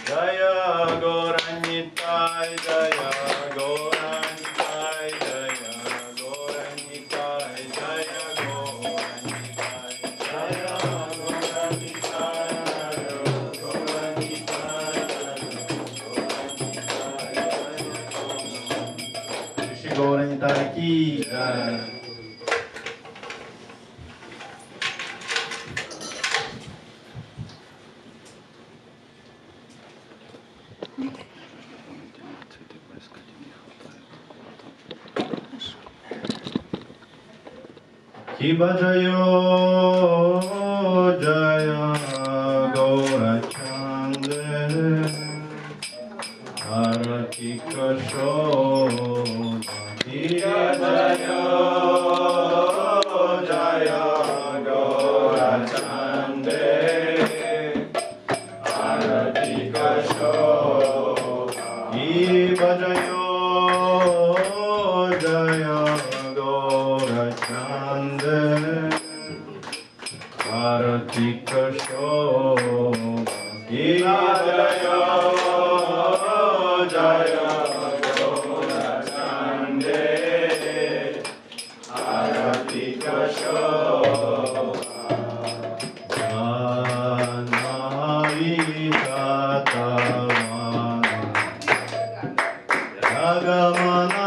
Jaya Gauranitai, Jaya Gauranitai, Jaya Gauranitai, Jaya Gauranitai, Jaya Gauranitai, Gauranitai, Shri Gauranitai ki jai. Kiba Jayo Jaya Gaura Chande Aarati Kaustubha Kiba Jayo Jaya Gaura Chande Aarati Kaustubha Kiba Jayo Jaya Gaura Chande Aarati Kaustubha Kiba Jayo Jaya Gaura Chande Aarati Kaustubha Janai Tatavana Jagamana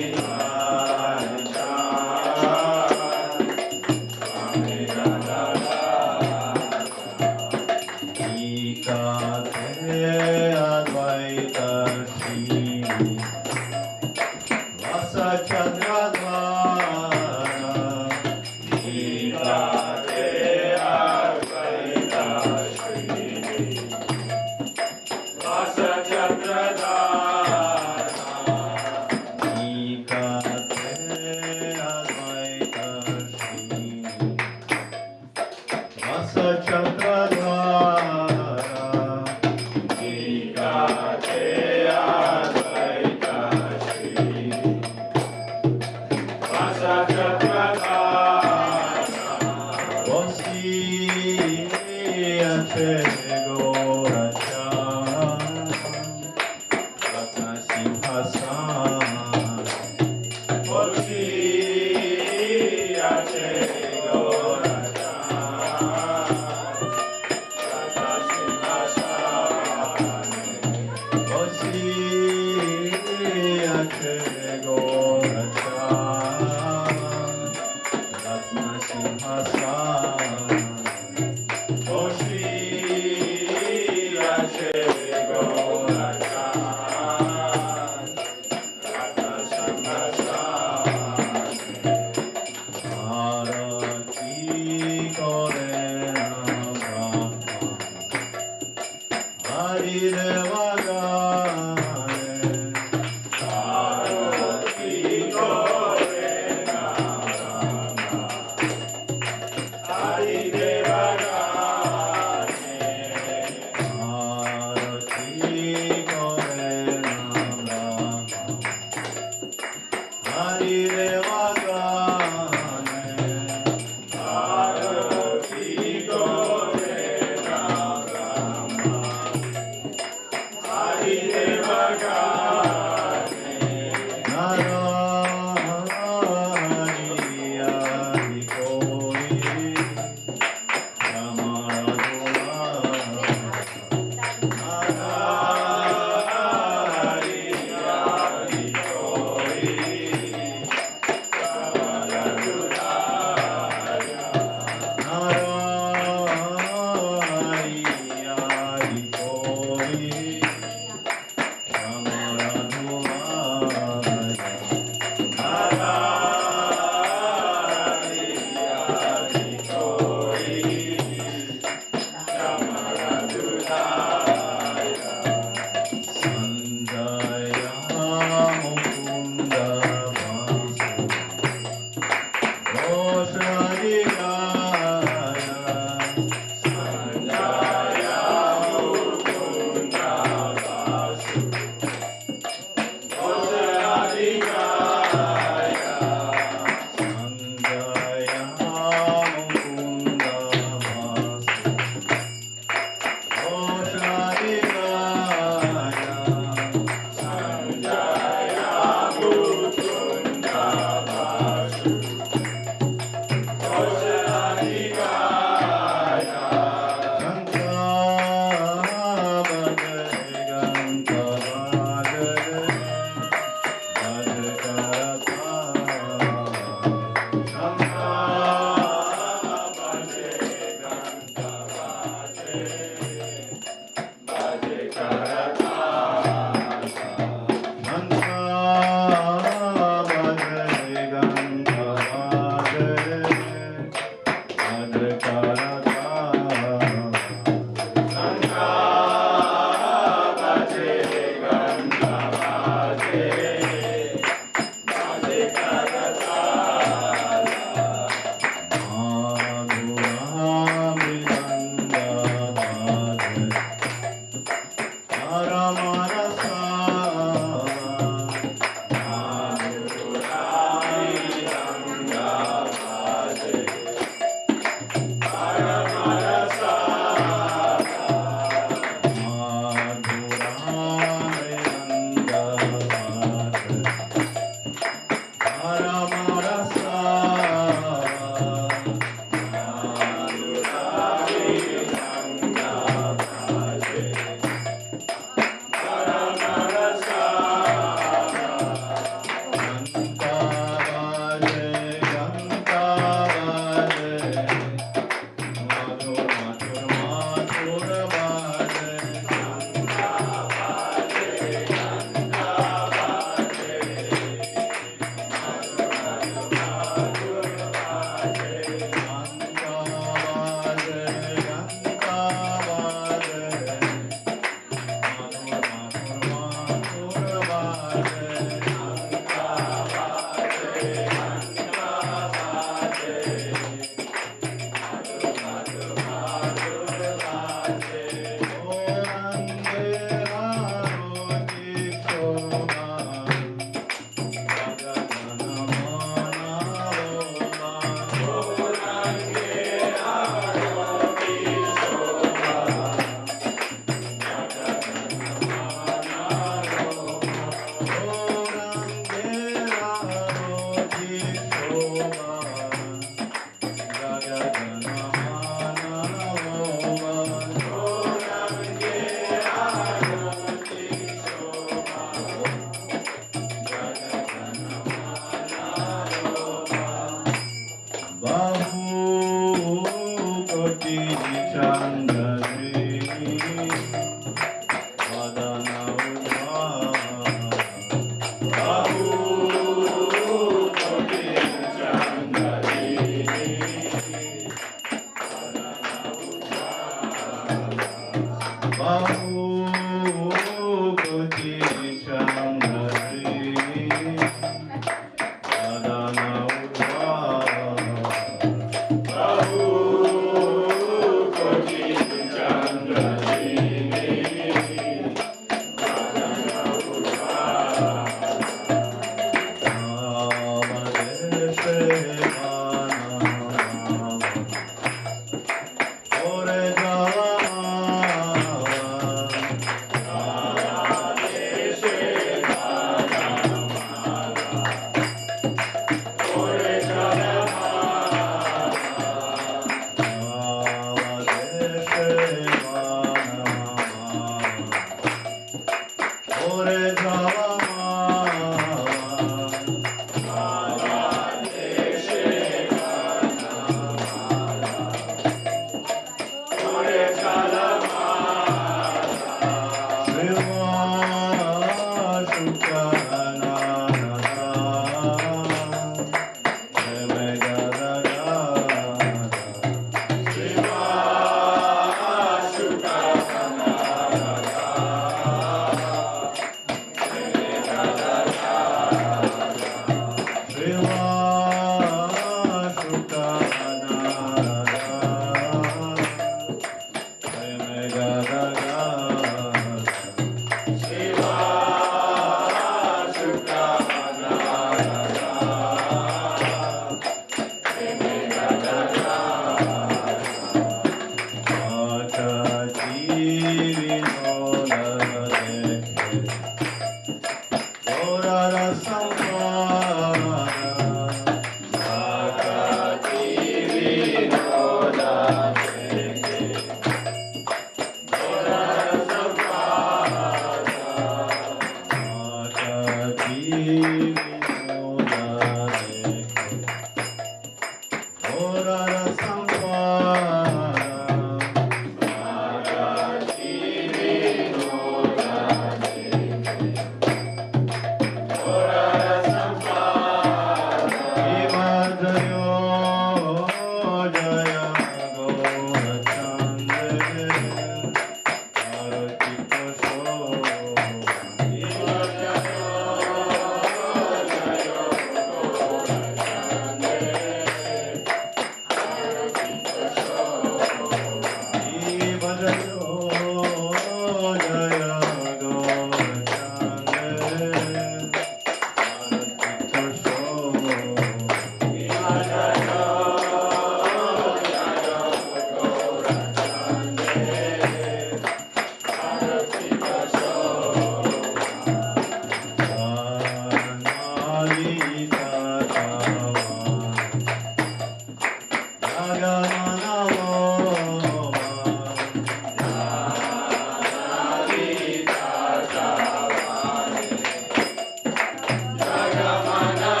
Jaya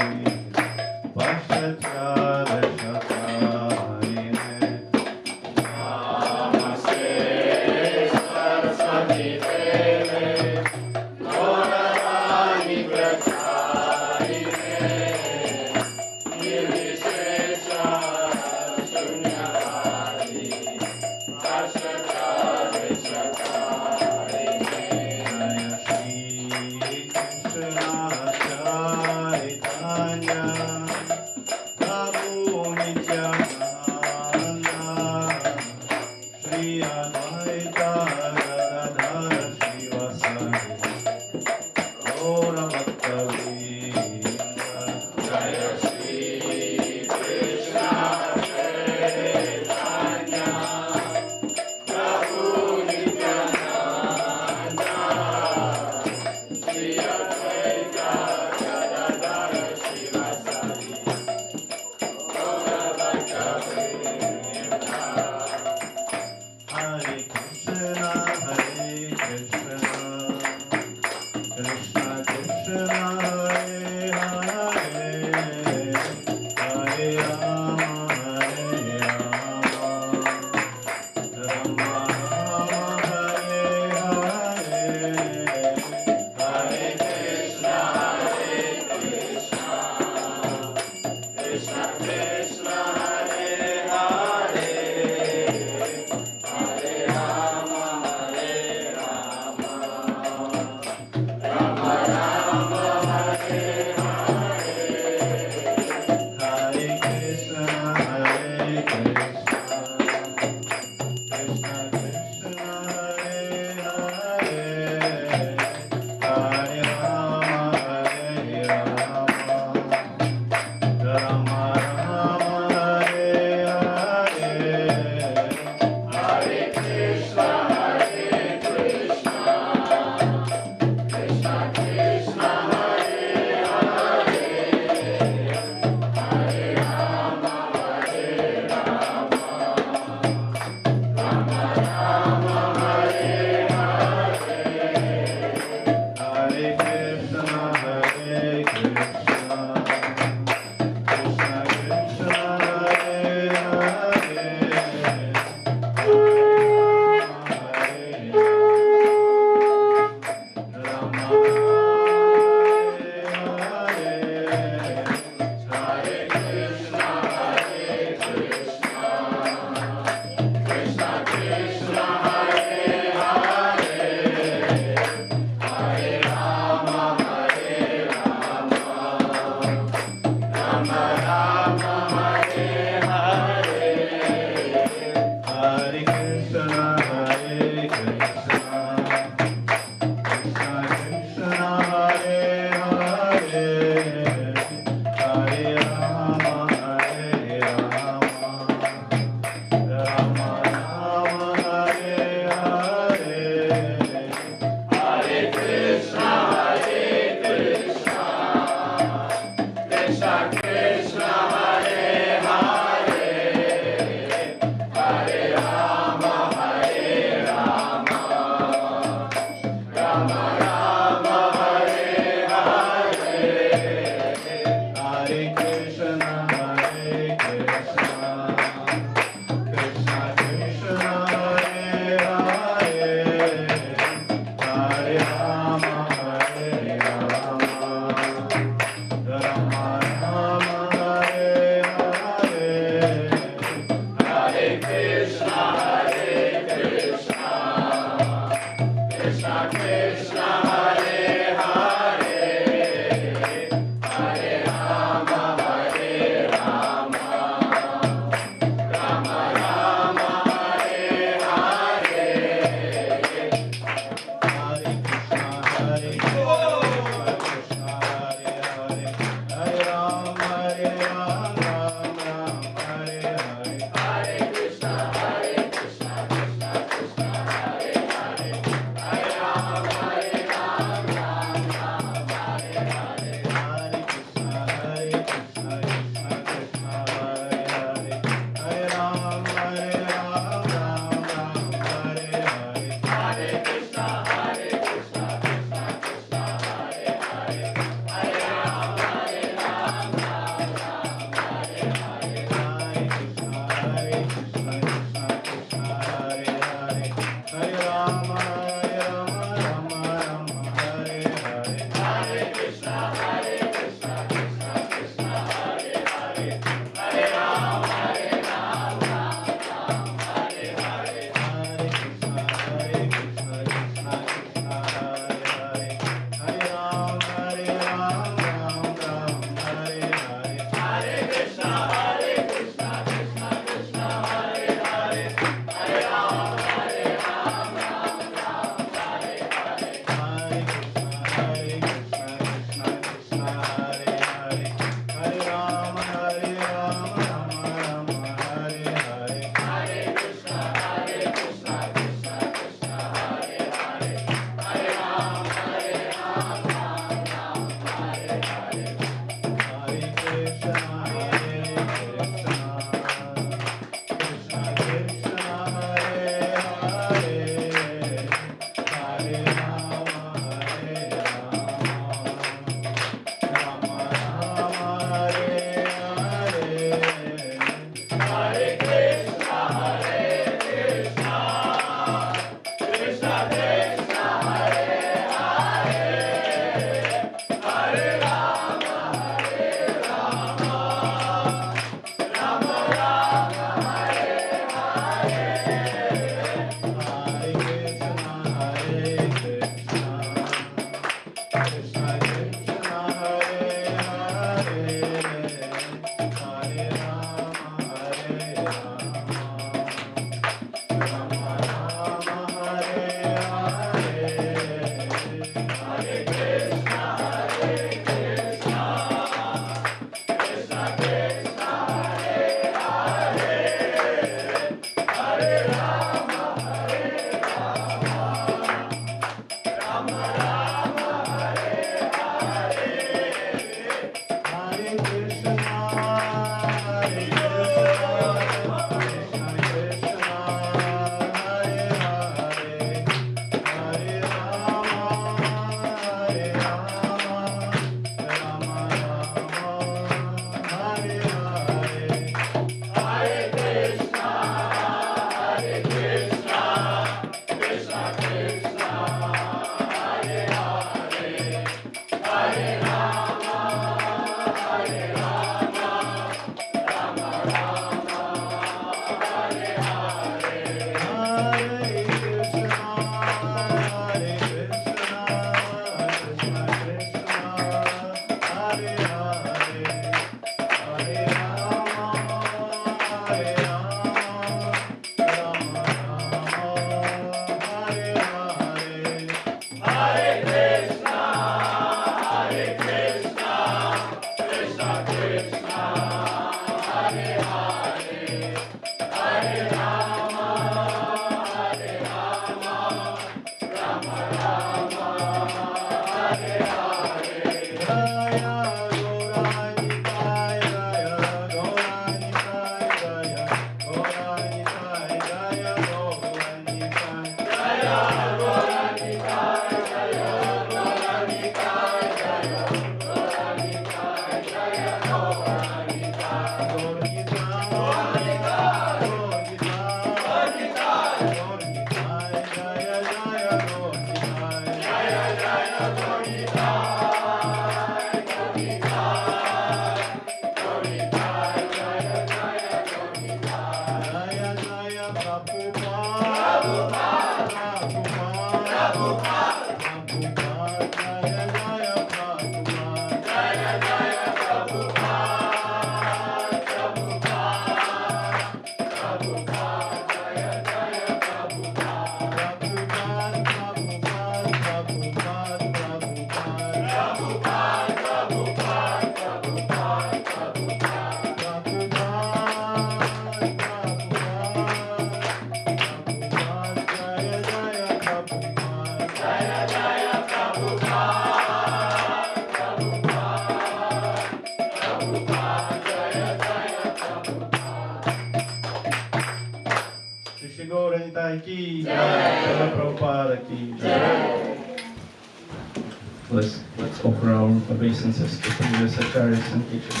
Let's offer our obeisances to previous acharyas and teachers.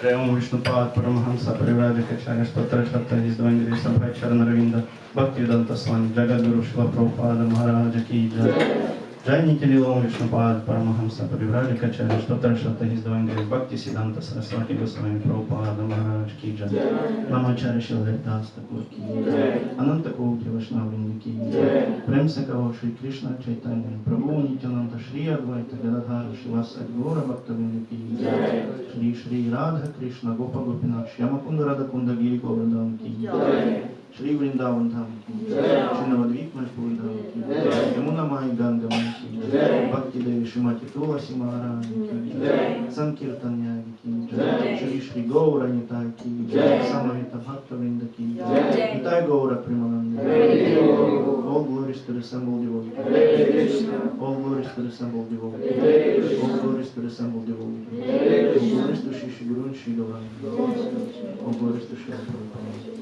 Jaya Om Vishnupad Paramahamsa Parivraja-kacharya Stotra Shratta His Divine Grace Abhay Charan Ravinda Bhaktivedanta Swami Jagadguru Śrīla Prabhupada Maharaja Ki Jai. Jai Nitya Om Vishnupad Paramahamsa Parivraja-kacharya Stotra Shratta His Divine Grace Bhakti Siddhanta Saraswati Goswami Prabhupada Maharaja Ki Jai. Namacharya Śrīla Haridas Thakur Ki Jai. Ananta Koti Vaishnavrinda Ki Jai. Prem se karo Shri Krishna Chaitanya Prabhu Nityananda Shri Advaita Gadadhara Shivasari Gaura Bhaktavinda Ki Jai. Shri Shri Radha Krishna Gopa Gopinath Shyamakunda Radha Kunda Giri Govardhan Ki Jai. Shri Vrindavan Prabhu Ki Jai. Shri Navadvip Majpur Dham Ki Jai. Yamuna Mai Ganga Mai Ki Jai. Bhakti Devi Shrimati Tulasi Maharani Ki Jai. Sankirtan Yagi Ki Jai. Shri Shri Gaura Nitai Ki Jai. Samavita Bhaktavinda Ki Jai. Nitai Gaura Premananda. All glories to the assembled devotees. All glories to the assembled devotees. All glories to the assembled devotees. All glories to Shri Guru and Shri Gauranga. All glories to Shri Prabhupada.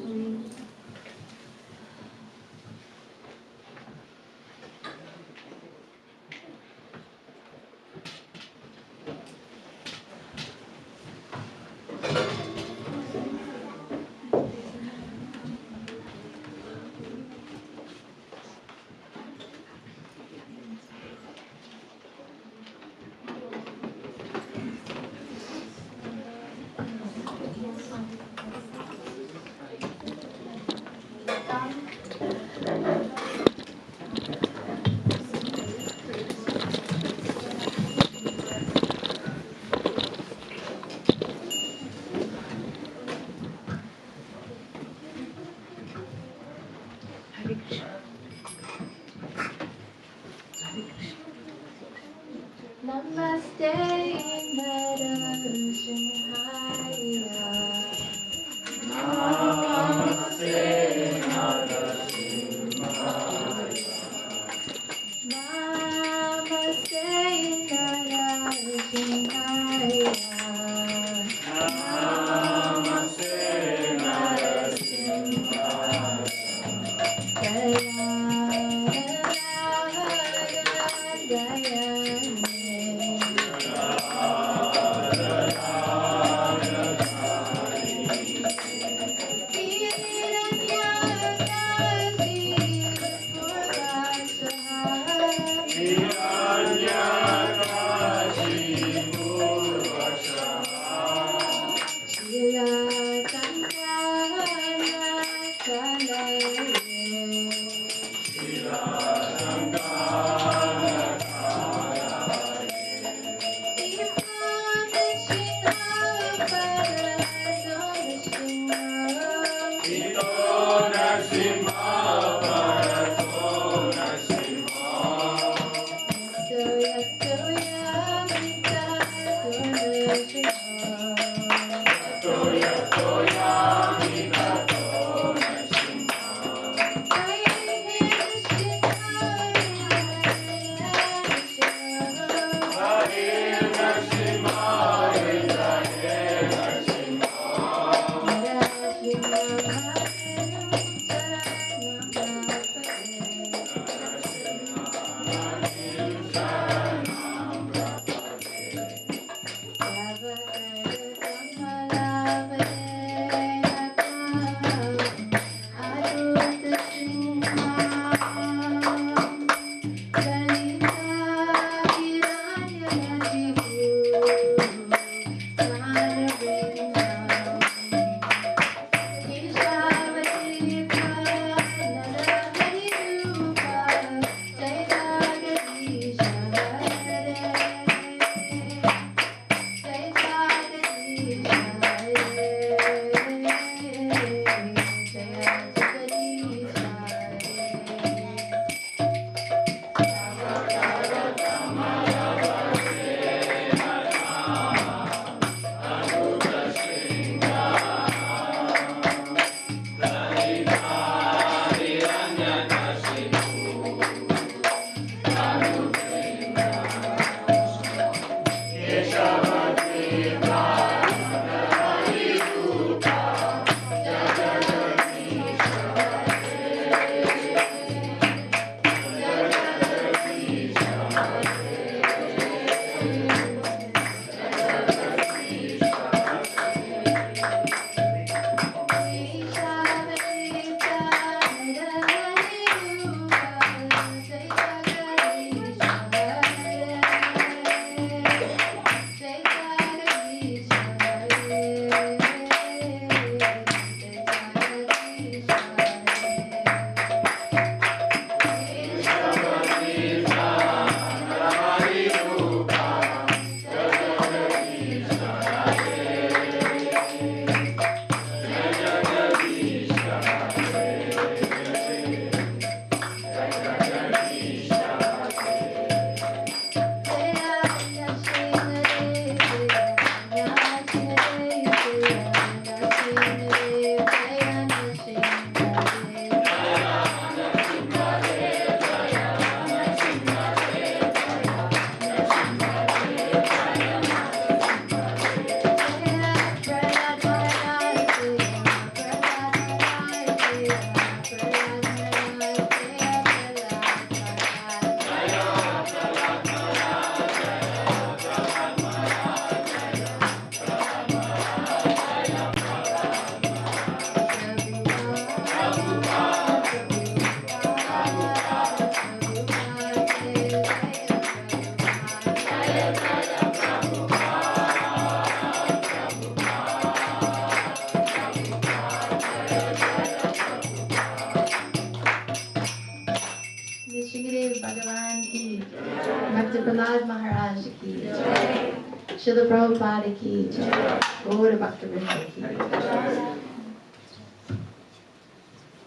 Srila Prabhupada ki Jai. Gaura Bhakta-vrinda ki Jai.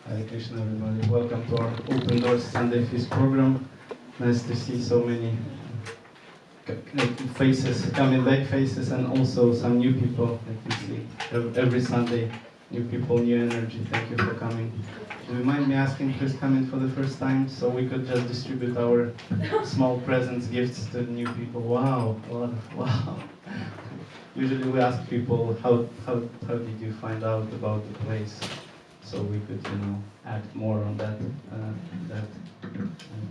Hare Krishna, everybody. Welcome to our Open Doors Sunday Feast program. Nice to see so many faces, coming back faces, and also some new people that we see every Sunday. New people, new energy. Thank you for coming. Do you mind me asking who's coming for the first time, so we could just distribute our small presents, gifts to new people? Wow, wow. Usually we ask people, how did you find out about the place? So we could, add more on that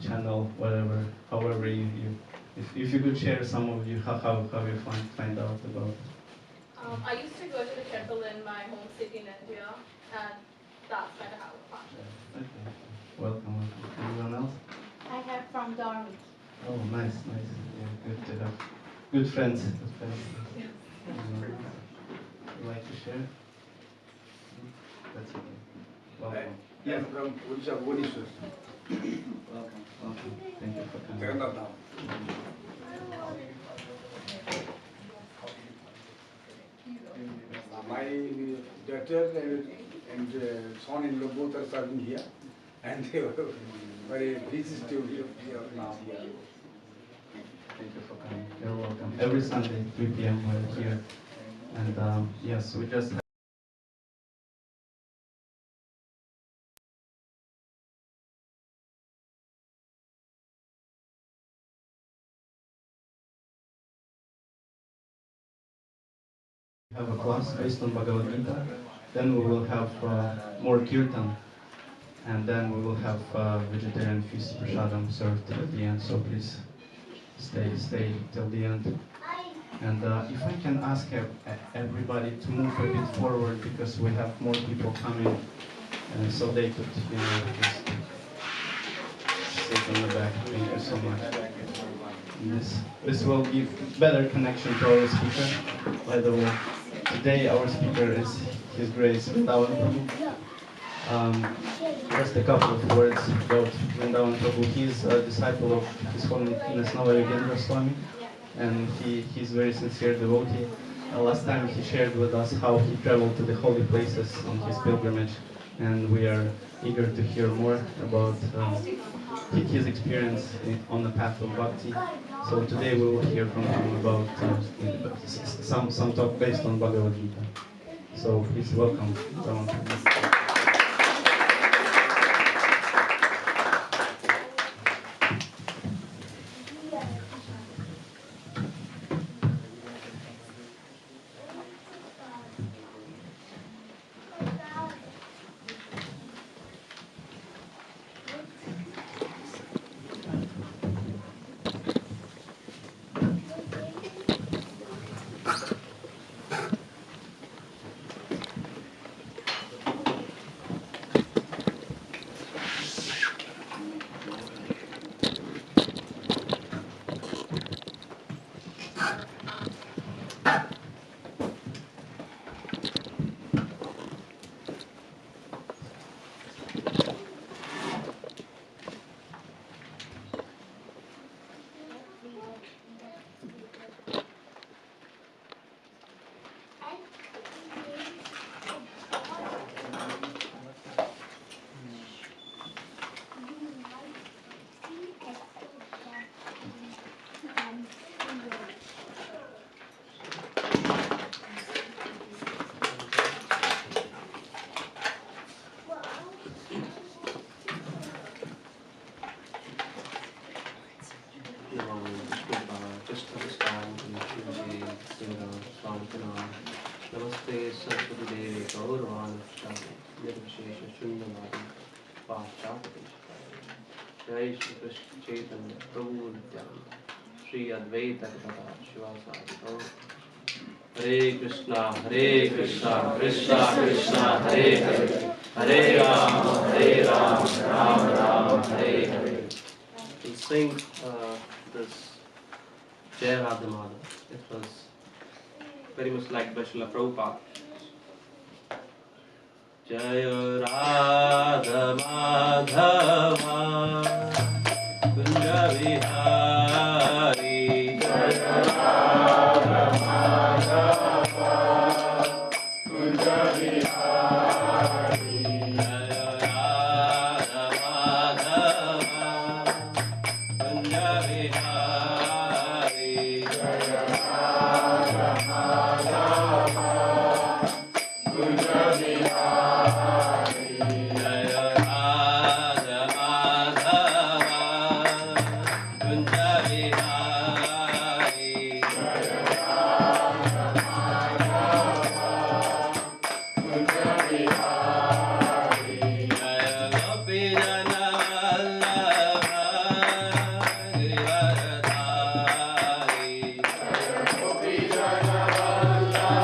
channel, whatever, however if you could share some of you, how you find out about it. I used to go to the temple in my home city in India, and that's kind of how it happened. Okay. Welcome. Anyone else? I have from Dormit. Oh, nice. Yeah, good to have good friends. Anyone else? Would you like to share? That's okay. Welcome. I am from Odisha, Bhubaneswar. Welcome. Thank you for coming. Jagannath Dham. My daughter and son-in-law both are serving here, and they were very pleased to be here now. Thank you for coming. You're welcome. Every Sunday, 3 p.m. we're here. And yes, we just have a class based on Bhagavad Gita. Then we will have more Kirtan. And then we will have vegetarian feast prasadam served at the end. So please stay till the end. And if I can ask everybody to move a bit forward, because we have more people coming, so they could, just sit on the back. Thank you so much. This will give better connection to our speaker. By the way, today our speaker is His Grace Vrindavan Prabhu. Just a couple of words about Vrindavan Prabhu. He's a disciple of His Holiness Navayogendra Swami, and he's very sincere devotee. Last time he shared with us how he traveled to the holy places on his pilgrimage, and we are eager to hear more about his experience on the path of bhakti. So today we will hear from him about some talk based on Bhagavad Gita. So please welcome Vrindavan Prabhu. नमस्ते सरस्वती देवी गौरवान निर्विशेष शून्यवादी पाश्चात्य जय श्री कृष्ण चैतन्य प्रभु नित्यानंद श्री अद्वैत गदाधर शिवासादि गौर हरे Krishna Krishna Krishna Hare Hare Hare Ram Ram Ram Hare Hare. We sing this Jaya Radha. It was very much liked by Srila Prabhupada. Jaya Radha Madhava Kunja Vihari Jaya Radha Madhava Kunja Vihari Jaya Radha Madhava Kunja Vihari Jaya Radha Madhava Kunja Vihari Jaya Radha Madhava Kunja Vihari Jaya Radha Madhava Kunja Vihari Jaya Gopi Jana Vallabha Giridharadhari Jaya Gopi Jana Vallabha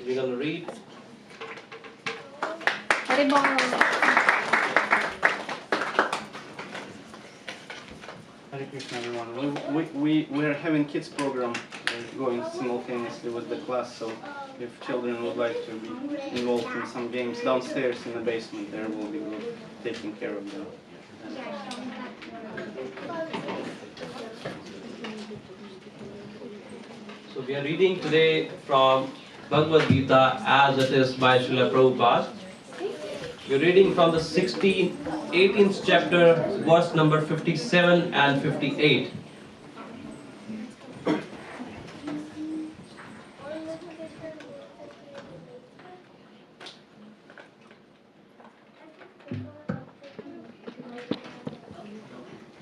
We're going to read. Hare Krishna, everyone. We're having kids program going simultaneously with the class, so if children would like to be involved in some games downstairs in the basement, there will be taking care of them. So we are reading today from Bhagavad Gita as it is by Srila Prabhupada. We're reading from the 18th chapter, verse number 57 and 58.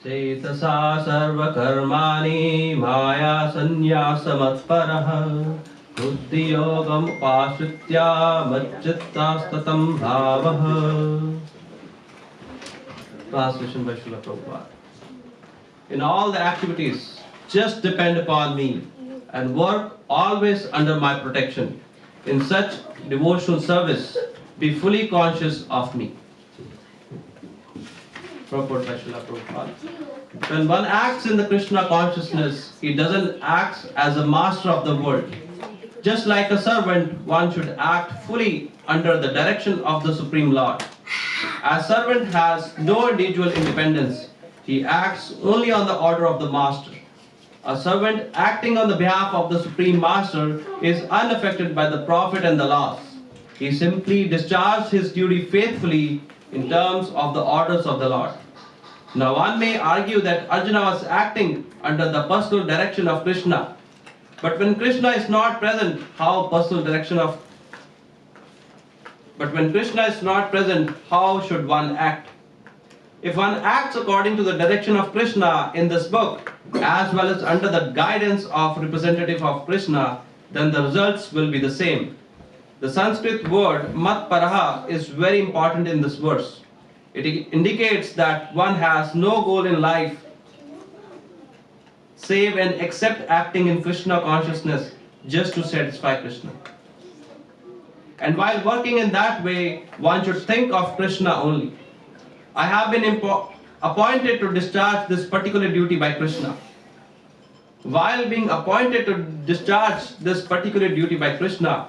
Cetasa sarva karmani maya sannyasamattaraha buddhi yogam upasritya majjittastatam bhavaha. Translation by Srila Prabhupada. In all the activities, just depend upon me and work always under my protection. In such devotional service, be fully conscious of me. Purport by Srila Prabhupada. When one acts in the Krishna consciousness, he doesn't act as a master of the world. Just like a servant, one should act fully under the direction of the Supreme Lord. A servant has no individual independence. He acts only on the order of the master. A servant acting on the behalf of the Supreme Master is unaffected by the profit and the loss. He simply discharges his duty faithfully in terms of the orders of the Lord. Now one may argue that Arjuna was acting under the personal direction of Krishna. But when Krishna is not present, how should one act? If one acts according to the direction of Krishna in this book, as well as under the guidance of representative of Krishna, then the results will be the same. The Sanskrit word mat paraha is very important in this verse. It indicates that one has no goal in life save and except acting in Krishna consciousness just to satisfy Krishna. And while working in that way, one should think of Krishna only. I have been appointed to discharge this particular duty by Krishna. While being appointed to discharge this particular duty by Krishna,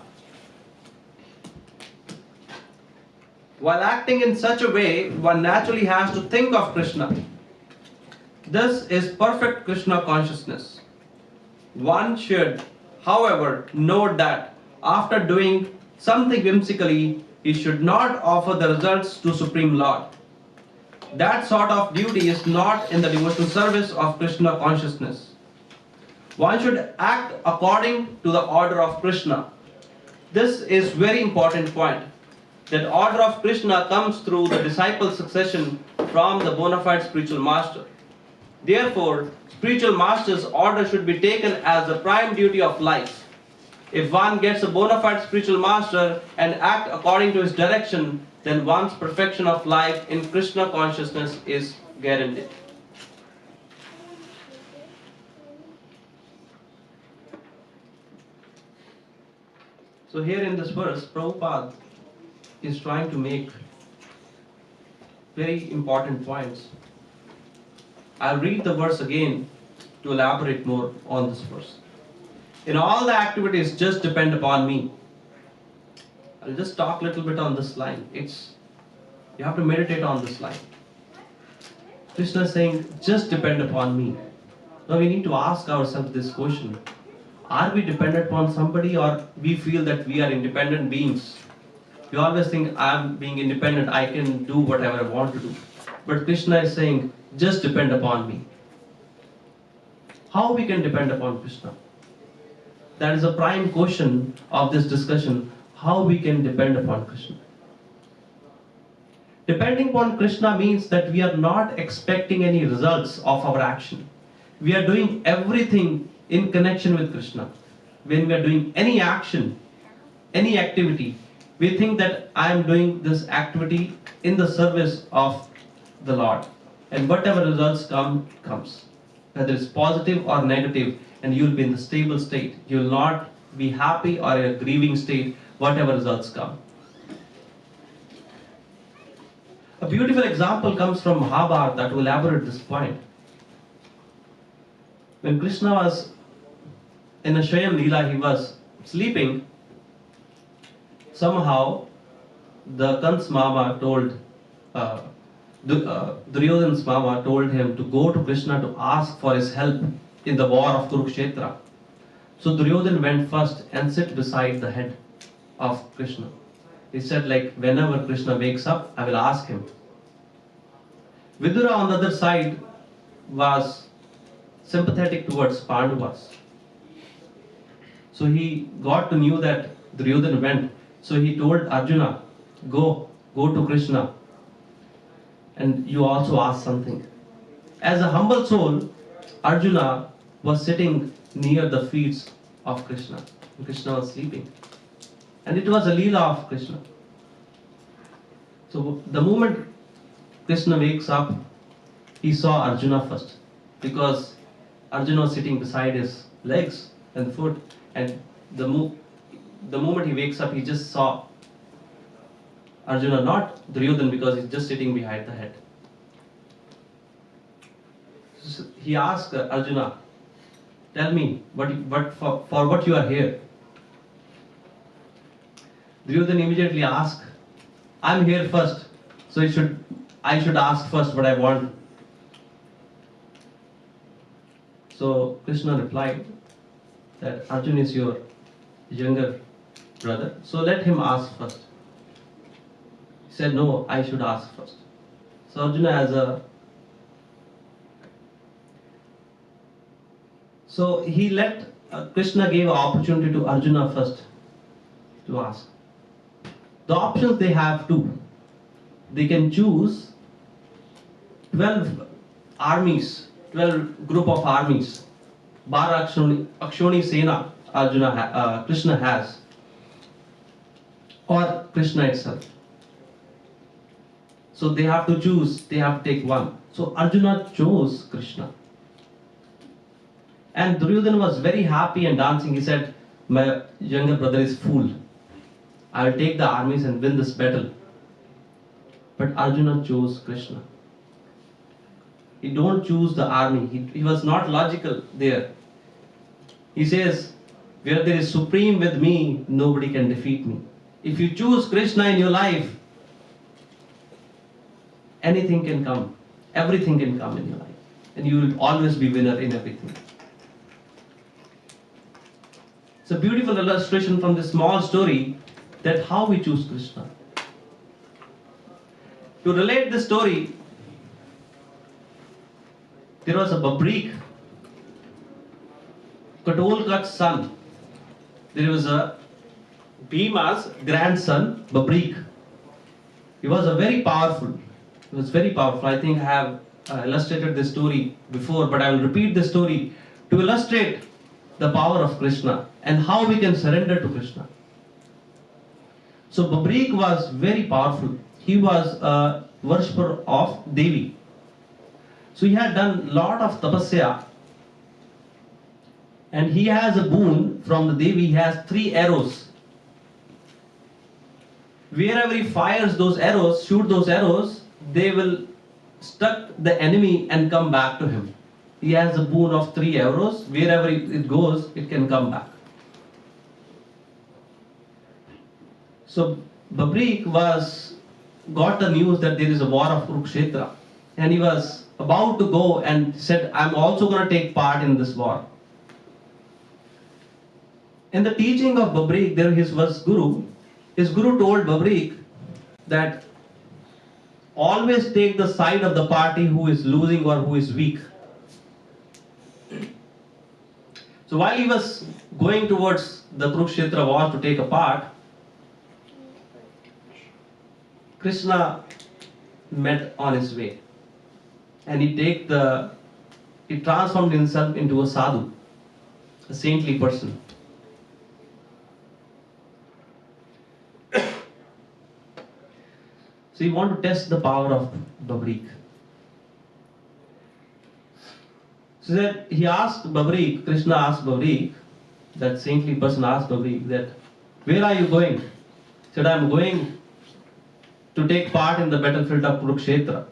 while acting in such a way, one naturally has to think of Krishna. This is perfect Krishna consciousness. One should, however, note that after doing something whimsically, he should not offer the results to Supreme Lord. That sort of duty is not in the devotional service of Krishna consciousness. One should act according to the order of Krishna. This is very important point. That order of Krishna comes through the disciple succession from the bona fide spiritual master. Therefore, spiritual master's order should be taken as the prime duty of life. If one gets a bona fide spiritual master and act according to his direction, then one's perfection of life in Krishna consciousness is guaranteed. So here in this verse, Prabhupada is trying to make very important points. I'll read the verse again to elaborate more on this verse. In all the activities, just depend upon me. I'll just talk a little bit on this line. You have to meditate on this line. Krishna is saying, just depend upon me. Now we need to ask ourselves this question. Are we dependent upon somebody, or we feel that we are independent beings? We always think, I'm being independent, I can do whatever I want to do. But Krishna is saying, just depend upon me. How we can depend upon Krishna? That is a prime question of this discussion, how we can depend upon Krishna. Depending upon Krishna means that we are not expecting any results of our action. We are doing everything in connection with Krishna. When we are doing any action, any activity, we think that I am doing this activity in the service of the Lord. And whatever results comes. Whether it's positive or negative, and you'll be in the stable state. You will not be happy or in a grieving state, whatever results come. A beautiful example comes from Mahabharata that will elaborate this point. When Krishna was in a Shayam Leela, he was sleeping. Somehow, the Kans Mama told, Duryodhan's Mama told him to go to Krishna to ask for his help in the war of Kurukshetra. So Duryodhan went first and sit beside the head of Krishna. He said, like, whenever Krishna wakes up, I will ask him. Vidura on the other side was sympathetic towards Pandavas. So he got to know that Duryodhan went. So he told Arjuna, go to Krishna, and you also ask something. As a humble soul, Arjuna was sitting near the feet of Krishna. Krishna was sleeping. And it was a Leela of Krishna. So the moment Krishna wakes up, he saw Arjuna first. Because Arjuna was sitting beside his legs and foot. And the moment he wakes up, he just saw Arjuna, not Duryodhan, because he's just sitting behind the head. So he asked Arjuna, tell me, for what you are here? Duryodhan immediately asked, I'm here first, so I should ask first what I want. So Krishna replied that Arjuna is your younger brother, so let him ask first. He said, no, I should ask first. So Arjuna so he let Krishna gave an opportunity to Arjuna first to ask. The options they have two. They can choose 12 armies, 12 group of armies. Bara Akshoni Sena Krishna has, or Krishna itself. So they have to choose, they have to take one. So Arjuna chose Krishna. And Duryodhana was very happy and dancing. He said, my younger brother is fool. I will take the armies and win this battle. But Arjuna chose Krishna. He don't choose the army. He was not logical there. He says, where there is supreme with me, nobody can defeat me. If you choose Krishna in your life, anything can come. Everything can come in your life. And you will always be winner in everything. It's a beautiful illustration from this small story that how we choose Krishna. To relate this story, there was a Babrik, Katolkat's son. There was a Bhima's grandson, Babrik. He was very powerful. I think I have illustrated this story before, but I will repeat the story to illustrate the power of Krishna and how we can surrender to Krishna. So Babrik was very powerful. He was a worshipper of Devi. So he had done lot of tapasya, and he has a boon from the Devi. He has 3 arrows. Wherever he fires those arrows, shoot those arrows, they will struck the enemy and come back to him. He has a boon of 3 arrows. Wherever it goes, it can come back. So Babrik got the news that there is a war of Kurukshetra, and he was about to go and said, I'm also going to take part in this war. In the teaching of Babrik, there was Guru. His Guru told Babrik that always take the side of the party who is losing or who is weak. So while he was going towards the Kurukshetra war to take a part, Krishna met on his way, and he transformed himself into a sadhu, a saintly person. So he wanted to test the power of Babrik. So that he asked Babrik, Krishna asked Babrik that saintly person asked Babrik that, where are you going? He said, I am going to take part in the battlefield of Kurukshetra.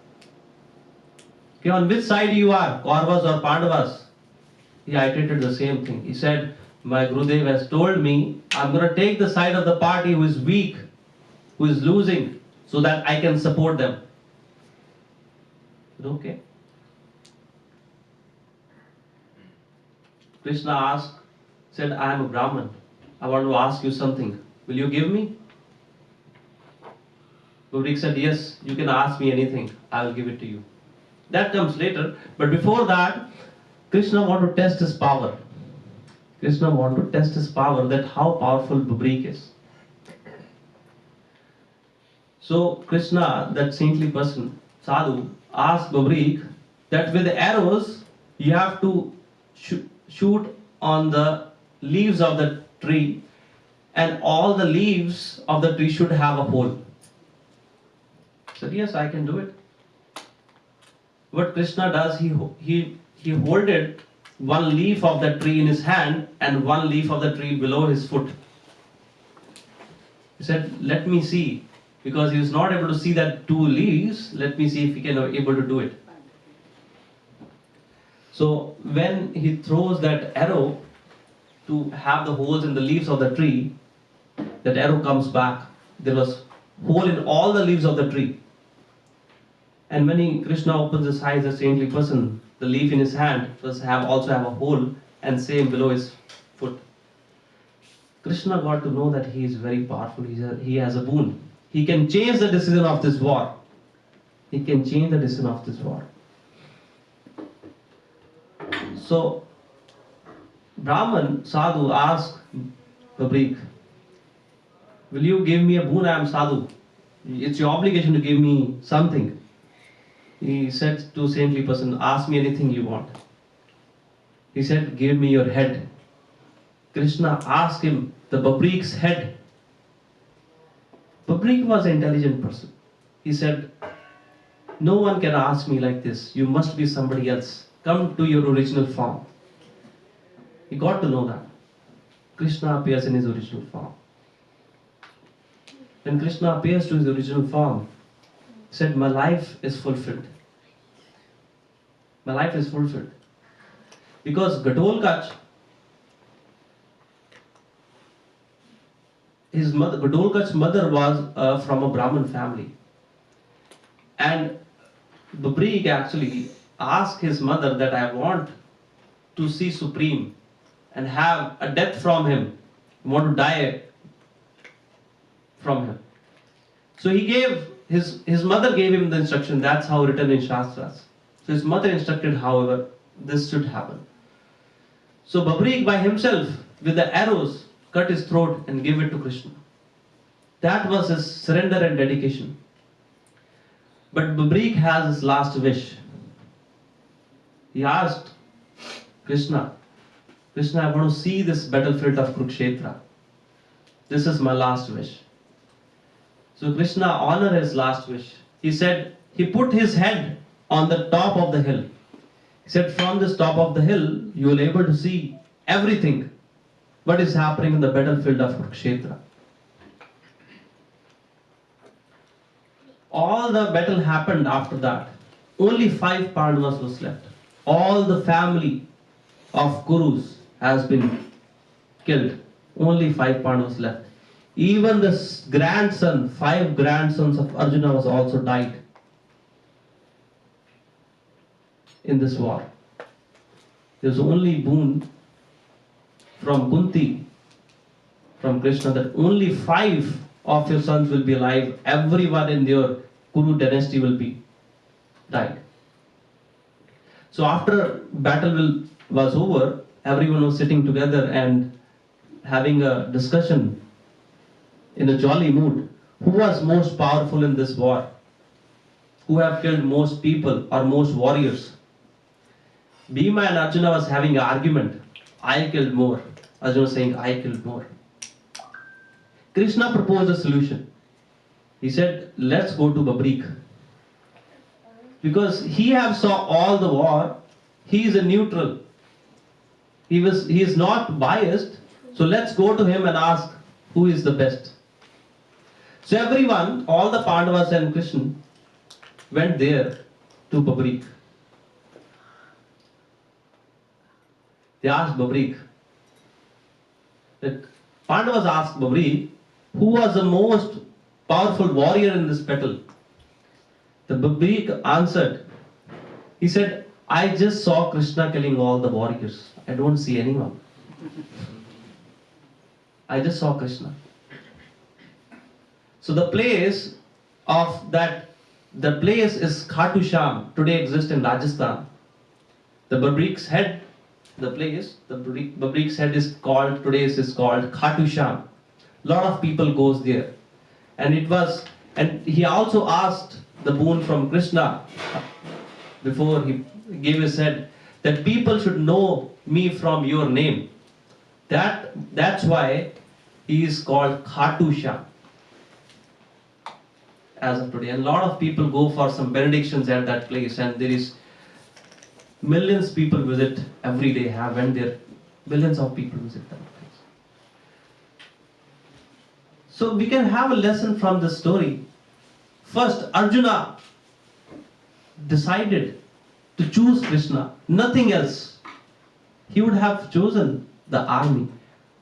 Okay, on which side you are, Kauravas or Pandavas? He iterated the same thing. He said, my Gurudev has told me, I'm going to take the side of the party who is weak, who is losing, so that I can support them. Okay. Krishna asked, said, I am a Brahman. I want to ask you something. Will you give me? Babrik said, yes, you can ask me anything. I will give it to you. That comes later. But before that, Krishna wanted to test his power. Krishna wanted to test his power, that how powerful Babrik is. So Krishna, that saintly person, sadhu, asked Babrik that with the arrows, you have to shoot on the leaves of the tree, and all the leaves of the tree should have a hole. He said, yes, I can do it. What Krishna does, he holded one leaf of the tree in his hand and one leaf of the tree below his foot. He said, let me see, because he was not able to see that two leaves, let me see if he can able to do it. So when he throws that arrow to have the holes in the leaves of the tree, that arrow comes back. There was hole in all the leaves of the tree. And when Krishna opens his eyes, a saintly person, the leaf in his hand also have a hole, and same below his foot. Krishna got to know that he is very powerful. He has a boon. He can change the decision of this war. He can change the decision of this war. So, Brahman, sadhu, asked Babrik, will you give me a boon? I am sadhu. It's your obligation to give me something. He said to saintly person, ask me anything you want. He said, give me your head. Krishna asked him the Babrik's head. Babrik was an intelligent person. He said, no one can ask me like this. You must be somebody else. Come to your original form. He got to know that. Krishna appears in his original form. When Krishna appears to his original form, he said, my life is fulfilled. My life is fulfilled. Because Gadolkach, Gadolkach's mother was from a Brahmin family. And Babrik actually asked his mother that I want to see Supreme and have a death from him. I want to die from him. So he gave, his mother gave him the instruction. That's how written in Shastras. So his mother instructed, however, this should happen. So Babrik by himself, with the arrows, cut his throat and gave it to Krishna. That was his surrender and dedication. But Babrik has his last wish. He asked Krishna, Krishna, I want to see this battlefield of Kurukshetra. This is my last wish. So Krishna honored his last wish. He said, he put his head on the top of the hill. He said, from this top of the hill, you will be able to see everything, what is happening in the battlefield of Kurukshetra. All the battle happened after that. Only 5 Pandavas was left. All the family of Kurus has been killed. Only 5 Pandavas left. Even the grandson, 5 grandsons of Arjuna was also died in this war. There was only boon from Kunti, from Krishna, that only 5 of your sons will be alive. Everyone in your Kuru dynasty will be died. So after battle was over, everyone was sitting together and having a discussion in a jolly mood. Who was most powerful in this war? Who have killed most people or most warriors? Bhima and Arjuna was having an argument. I killed more. Arjuna saying, I killed more. Krishna proposed a solution. He said, let's go to Babrik. Because he have saw all the war, he is a neutral. He is not biased, So let's go to him and ask who is the best. So everyone, all the Pandavas and Krishna went there to Babrik. They asked Babrik, that Pandavas asked Babrik, who was the most powerful warrior in this battle? The Babrik answered, he said, I just saw Krishna killing all the warriors. I don't see anyone. I just saw Krishna. So the place is Khatu Sham, today exists in Rajasthan. The Babrik's head, Babrik's head is called Khatu Sham. Lot of people goes there. And he also asked the boon from Krishna before he gave his head, that people should know me from your name. That's why he is called Khatu Sham as of today. And a lot of people go for some benedictions at that place, and there is millions of people visit every day, millions of people visit that place. So we can have a lesson from this story. First, Arjuna decided to choose Krishna, nothing else. He would have chosen the army,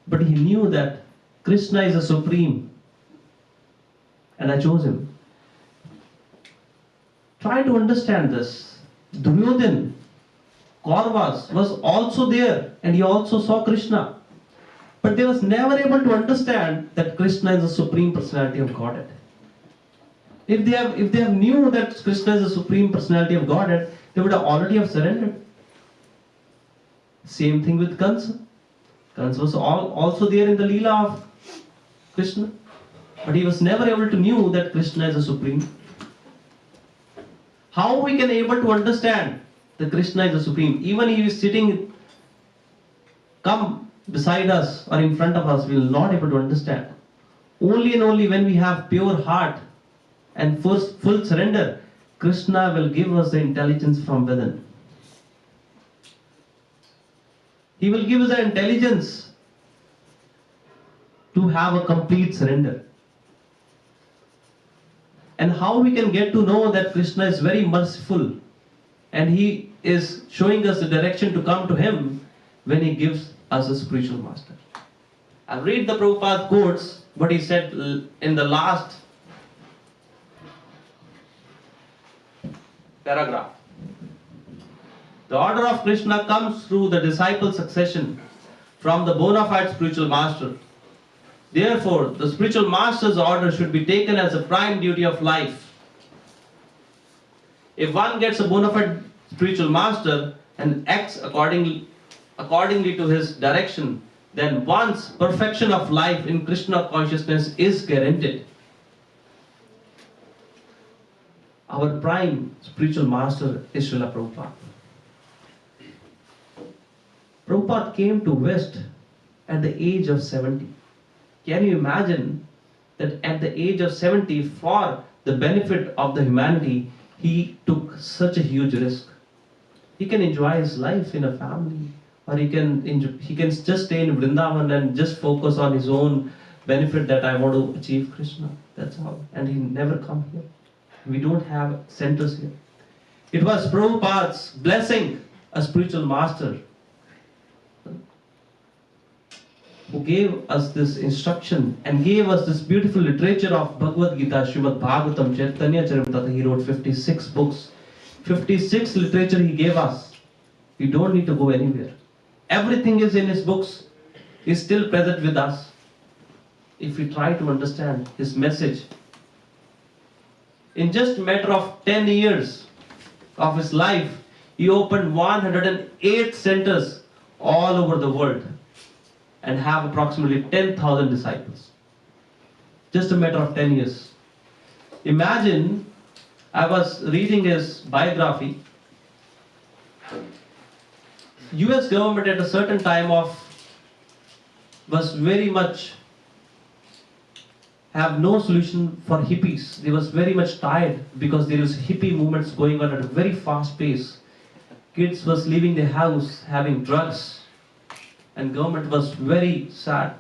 but he knew that Krishna is the supreme, and I chose him. Try to understand this. Duryodhan, Kauravas, was also there, and he also saw Krishna, but they was never able to understand that Krishna is the supreme personality of Godhead. If they have knew that Krishna is the supreme personality of Godhead, they would have already have surrendered. Same thing with Kansa. Kansa was also there in the Leela of Krishna, but he was never able to know that Krishna is the supreme. How we can able to understand that Krishna is the supreme? Even if he is sitting, come beside us or in front of us, we will not able to understand. Only and only when we have pure heart and full surrender, Krishna will give us the intelligence from within. He will give us the intelligence to have a complete surrender. And how we can get to know that Krishna is very merciful and he is showing us the direction to come to him when he gives us a spiritual master. I'll read the Prabhupada quotes, what he said in the last paragraph. The order of Krishna comes through the disciple succession from the bona fide spiritual master. Therefore, the spiritual master's order should be taken as a prime duty of life. If one gets a bona fide spiritual master and acts accordingly to his direction, then one's perfection of life in Krishna consciousness is guaranteed. Our prime spiritual master is Srila Prabhupada. Prabhupada came to West at the age of 70. Can you imagine that at the age of 70, for the benefit of the humanity, he took such a huge risk? He can enjoy his life in a family, or he can just stay in Vrindavan and just focus on his own benefit, that I want to achieve Krishna. That's all. And he never come here. We don't have centers here. It was Prabhupada's blessing, a spiritual master, who gave us this instruction and gave us this beautiful literature of Bhagavad Gita, Srimad Bhagavatam, Chaitanya Charitamrita. He wrote 56 books. 56 literature he gave us. We don't need to go anywhere. Everything is in his books, is still present with us. If we try to understand his message, in just a matter of 10 years of his life, he opened 108 centers all over the world and have approximately 10,000 disciples. Just a matter of 10 years. Imagine, I was reading his biography. US government at a certain time was very much have no solution for hippies. They was very much tired because there was hippie movements going on at a very fast pace. Kids was leaving the house having drugs. and government was very sad.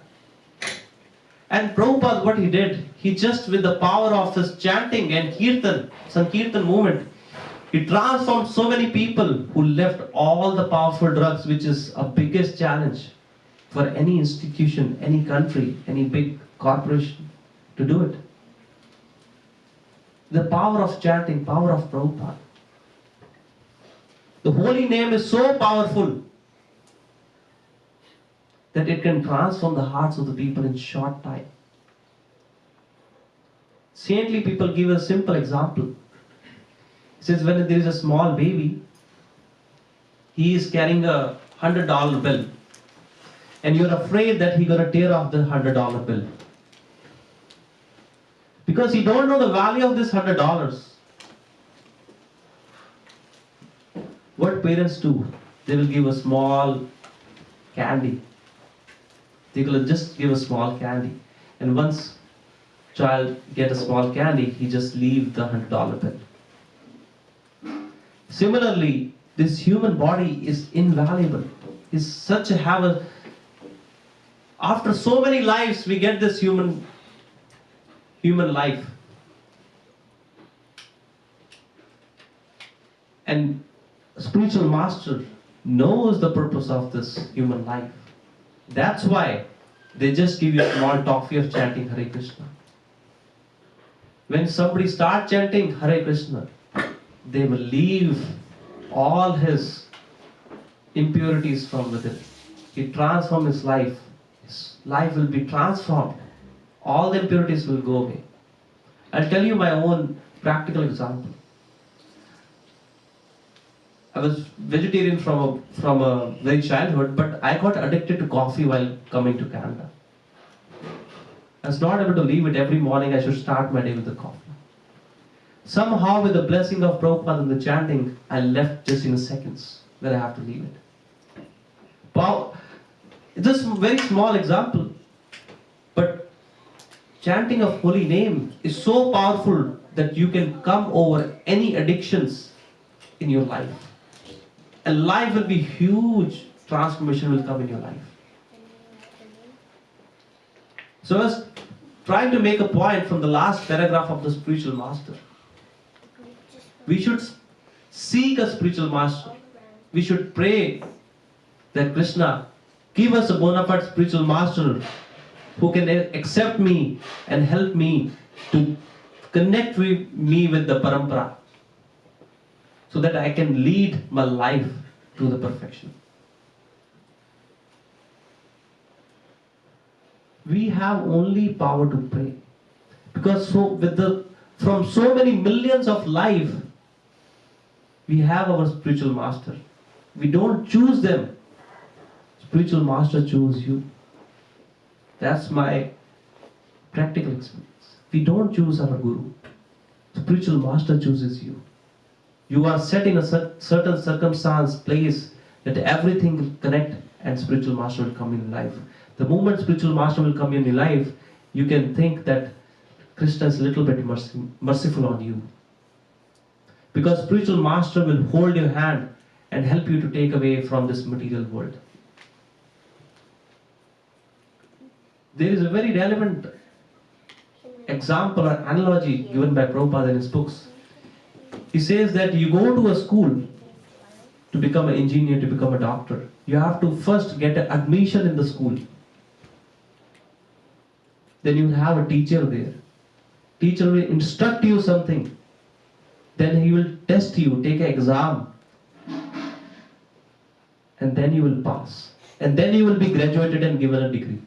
And Prabhupada, what he did, he just with the power of his chanting and Kirtan, Sankirtan movement, he transformed so many people who left all the powerful drugs, which is a biggest challenge for any institution, any country, any big corporation to do it. The power of chanting, power of Prabhupada. The holy name is so powerful that it can transform the hearts of the people in short time. Saintly people give a simple example. It says when there is a small baby, he is carrying a $100 bill, and you're afraid that he's gonna tear off the $100 bill. Because he don't know the value of this $100. What parents do? They will give a small candy. They will just give a small candy. And once child get a small candy, he just leave the $100 bill. Similarly, this human body is invaluable. It's such a after so many lives, we get this human life. And spiritual master knows the purpose of this human life. That's why they just give you a small toffee of chanting Hare Krishna. When somebody starts chanting Hare Krishna, they will leave all his impurities from within. He transforms his life. His life will be transformed. All the impurities will go away. I'll tell you my own practical example. I was vegetarian from a very childhood, but I got addicted to coffee while coming to Canada. I was not able to leave it. Every morning I should start my day with the coffee. Somehow with the blessing of Prabhupada and the chanting, I left just in seconds when I have to leave it. Just a very small example, but chanting of holy name is so powerful that you can come over any addictions in your life. And life will be huge, transformation will come in your life. So I was trying to make a point from the last paragraph of the spiritual master. We should seek a spiritual master. We should pray that Krishna give us a bona fide spiritual master who can accept me and help me to connect me with the parampara, so that I can lead my life to the perfection. We have only power to pray, because from so many millions of life, we have our spiritual master. We don't choose them. Spiritual master chooses you. That's my practical experience. We don't choose our guru. Spiritual master chooses you. You are set in a certain circumstance, place, that everything will connect and spiritual master will come in life. The moment spiritual master will come in your life, you can think that Krishna is a little bit merciful on you. Because spiritual master will hold your hand and help you to take away from this material world. There is a very relevant example or analogy given by Prabhupada in his books. He says that you go to a school to become an engineer, to become a doctor. You have to first get an admission in the school. Then you will have a teacher there. Teacher will instruct you something. Then he will test you, take an exam. And then you will pass. And then you will be graduated and given a degree.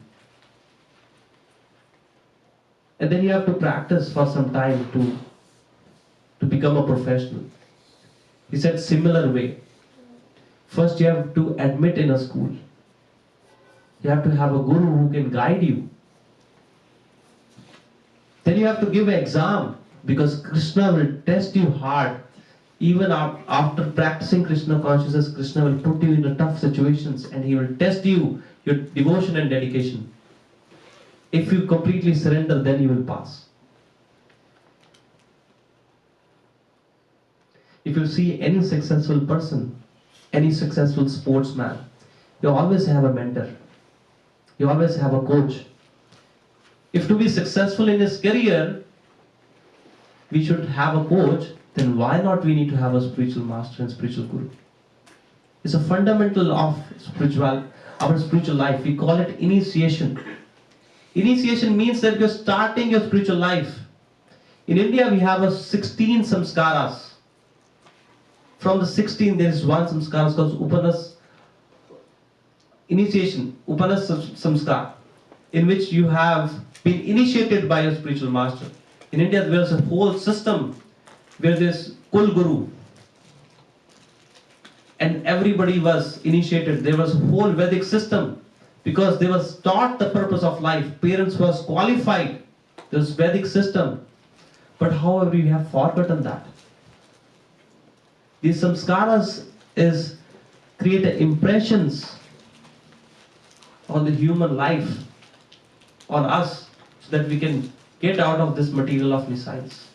And then you have to practice for some time to become a professional. He said similar way. First you have to admit in a school. You have to have a guru who can guide you. Then you have to give an exam, because Krishna will test you hard. Even after practicing Krishna consciousness, Krishna will put you in the tough situations and he will test you, your devotion and dedication. If you completely surrender, then you will pass. If you see any successful person, any successful sportsman, You always have a mentor. You always have a coach. If to be successful in his career, we should have a coach, then why not we need to have a spiritual master and spiritual guru? It's a fundamental of our spiritual life. We call it initiation. Initiation means that you're starting your spiritual life. In India, we have 16 samskaras. From the 16, there is one samskara called Upanas initiation, Upanas samskar, in which you have been initiated by your spiritual master. In India, there is a whole system where there's Kul Guru, and everybody was initiated. There was a whole Vedic system because they was taught the purpose of life. Parents was qualified. There's Vedic system. But however, we have forgotten that. These samskaras create impressions on the human life, on us, so that we can get out of this material of missiles.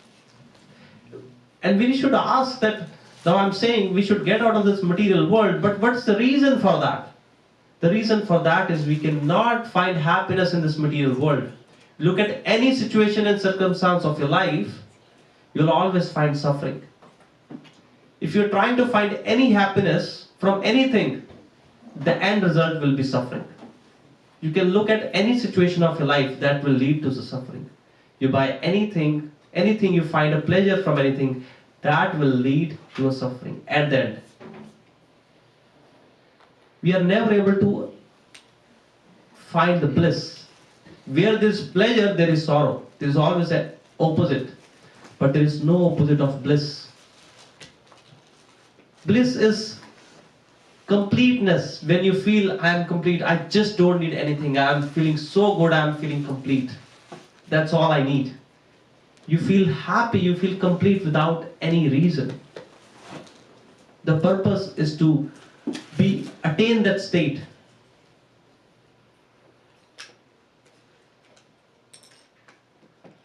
And we should ask that, now I'm saying we should get out of this material world, but what's the reason for that? The reason for that is we cannot find happiness in this material world. Look at any situation and circumstance of your life, you'll always find suffering. If you're trying to find any happiness from anything, the end result will be suffering. You can look at any situation of your life that will lead to the suffering. You buy anything you find a pleasure from anything, that will lead to a suffering at the end. We are never able to find the bliss. Where there is pleasure, there is sorrow. There is always an opposite. But there is no opposite of bliss. Bliss is completeness. When you feel, I am complete, I just don't need anything. I am feeling so good, I am feeling complete. That's all I need. You feel happy, you feel complete without any reason. The purpose is to attain that state.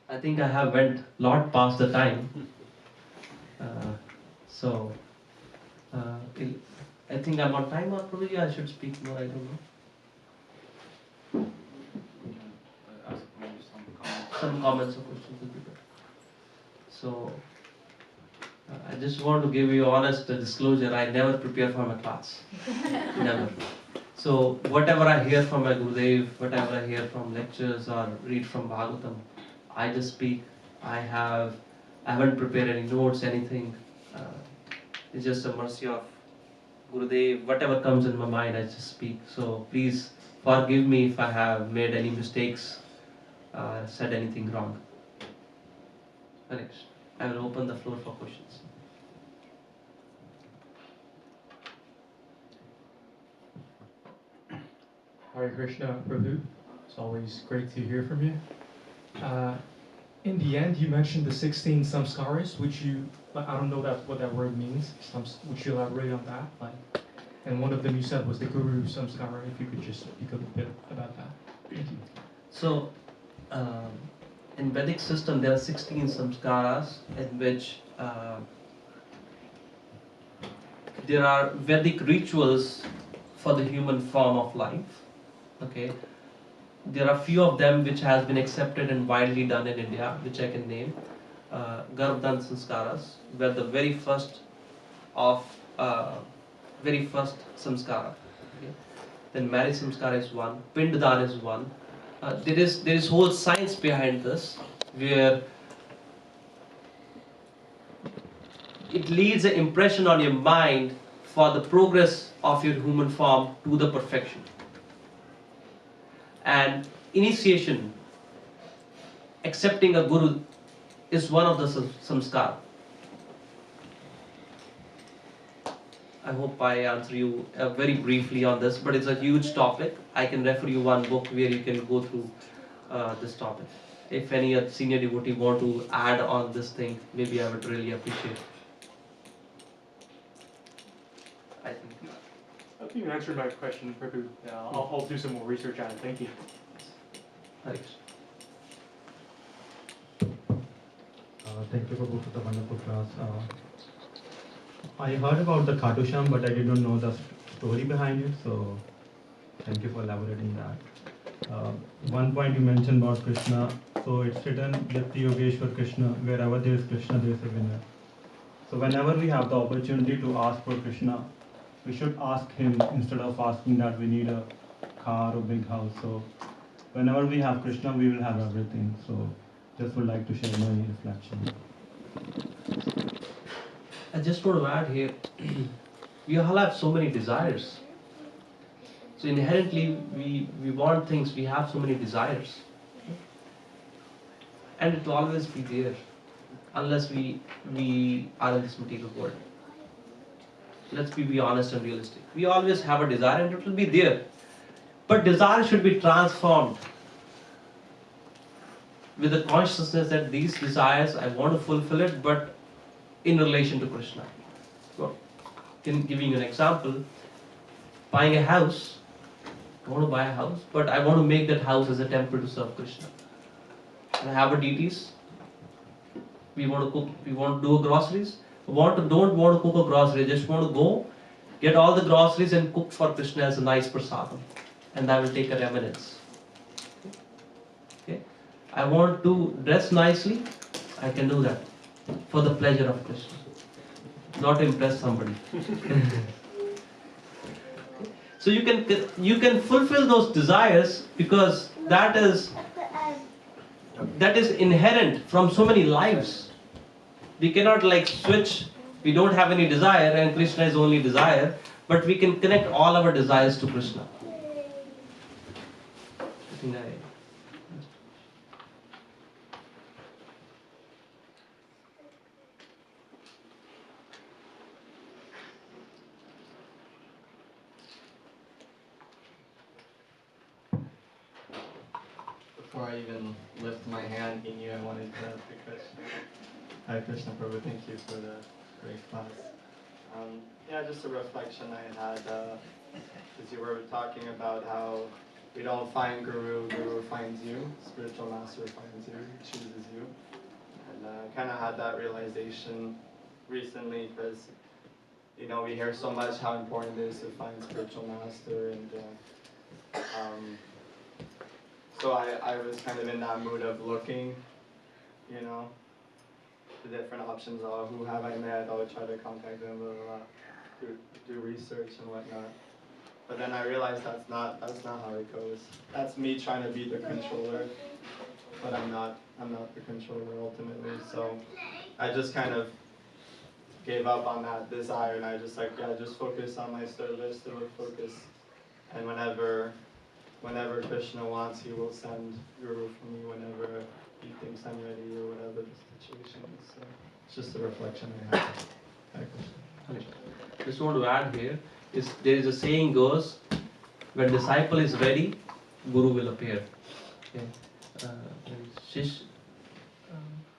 I think I have went lot past the time. I think I'm on time, or probably I should speak more, I don't know. Some comments or questions will be good. So, I just want to give you honest disclosure, I never prepare for my class. Never. So, whatever I hear from my Gurudev, whatever I hear from lectures or read from Bhagavatam, I just speak. I haven't prepared any notes, anything. It's just a mercy of Gurudev. Whatever comes in my mind, I just speak. So please forgive me if I have made any mistakes, said anything wrong. Next, I will open the floor for questions. Hare Krishna, Prabhu. It's always great to hear from you. In the end, you mentioned the 16 samskaras, which I don't know what that word means. Would you elaborate on that? And one of them you said was the Guru Samskara. If you could just speak a bit about that. Thank you. So, in Vedic system, there are 16 samskaras in which there are Vedic rituals for the human form of life. Okay. There are few of them which has been accepted and widely done in India, which I can name. Garbhadan Sanskaras, where the very first samskara. Okay. Then marriage samskara is one, Pinddan is one. There is whole science behind this, where it leaves an impression on your mind for the progress of your human form to the perfection. And initiation, accepting a guru, is one of the samskara. I hope I answer you very briefly on this, but it's a huge topic. I can refer you one book where you can go through this topic. If any senior devotee want to add on this thing, maybe I would really appreciate. I think you answered my question, Prabhu. I'll do some more research on it. Thank you. Thanks. Thank you, Prabhu, for the wonderful class. I heard about the Khatu Sham, but I did not know the story behind it. So, Thank you for elaborating that. One point you mentioned about Krishna, so it's written Yati Yogeshwar Krishna, wherever there is Krishna, there is a winner. So whenever we have the opportunity to ask for Krishna, we should ask him instead of asking that we need a car or big house. So whenever we have Krishna, we will have everything. So just would like to share my reflection. I just want to add here, we all have so many desires. So inherently, we want things, we have so many desires. And it will always be there, unless we are in this material world. Let's be honest and realistic. We always have a desire and it will be there. But desire should be transformed with the consciousness that these desires, I want to fulfill it, but in relation to Krishna. So, giving you an example, buying a house, I want to buy a house, but I want to make that house as a temple to serve Krishna. And I have a deities. We want to cook, we want to do groceries. Don't want to cook a grocery, just want to go, get all the groceries and cook for Krishna as a nice prasadam. And I will take a remnants. Okay? I want to dress nicely, I can do that. For the pleasure of Krishna. Not to impress somebody. So you can fulfill those desires because that is inherent from so many lives. We cannot like switch, we don't have any desire and Krishna is only desire, but we can connect all our desires to Krishna. Before I even lift my hand, he knew I wanted to ask the question. Hi Krishna Prabhu, thank you for the great class. Yeah, just a reflection I had as you were talking about how we don't find Guru, Guru finds you, spiritual master finds you, chooses you. And I kind of had that realization recently because, you know, we hear so much how important it is to find spiritual master and so I was kind of in that mood of looking, you know, the different options of who have I met, I'll try to contact them, blah, blah, blah, do research and whatnot. But then I realized that's not how it goes. That's me trying to be the controller, but I'm not the controller ultimately. So I just kind of gave up on that desire and I just just focus on my service, focus, and whenever Krishna wants, he will send Guru for me whenever he thinks I'm ready or whatever the situation is. So it's just a reflection I have. Hare Krishna. Just want to add here, there is a saying goes, when disciple is ready, Guru will appear. Okay.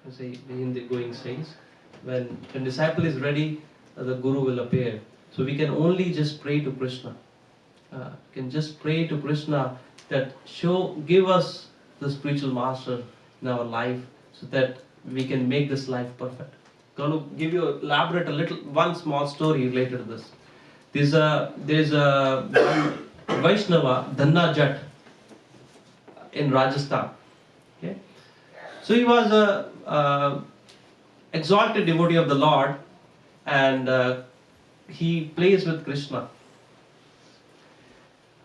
The Hindi going says, when disciple is ready, the Guru will appear. So we can only just pray to Krishna. Can just pray to Krishna that give us the spiritual master in our life so that we can make this life perfect. I'm going to give you one small story related to this. There's a Vaishnava, Dhanna Jat, in Rajasthan. Okay? So he was a exalted devotee of the Lord and he plays with Krishna.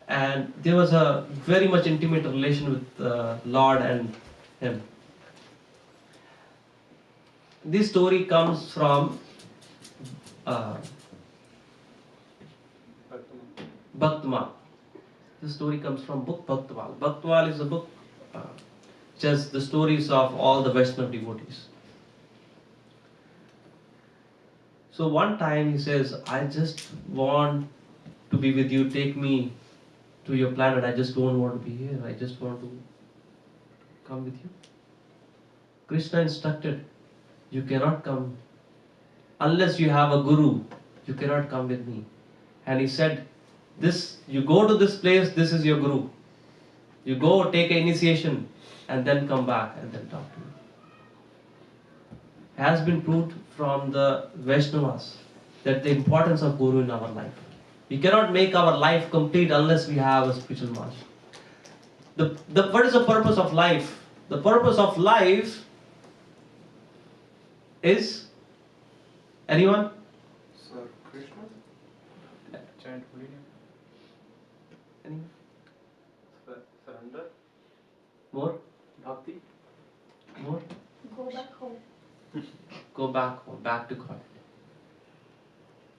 And there was a very much intimate relation with Lord and him. This story comes from Bhaktamal. This story comes from book Bhaktamal. Bhaktamal is a book which has the stories of all the Vaishnava devotees. So one time he says, I just want to be with you, take me to your planet, I just don't want to be here, I just want to come with you. Krishna instructed, you cannot come unless you have a guru, you cannot come with me. And he said, you go to this place, this is your guru. You go take an initiation and then come back and then talk to me. Has been proved from the Vaishnavas that the importance of guru in our life. We cannot make our life complete unless we have a spiritual master. What is the purpose of life? The purpose of life is, anyone? Sir Krishna? Chant holy name. Anyone? Surrender. More? Bhakti. More? Go back home. Go back home, back to God.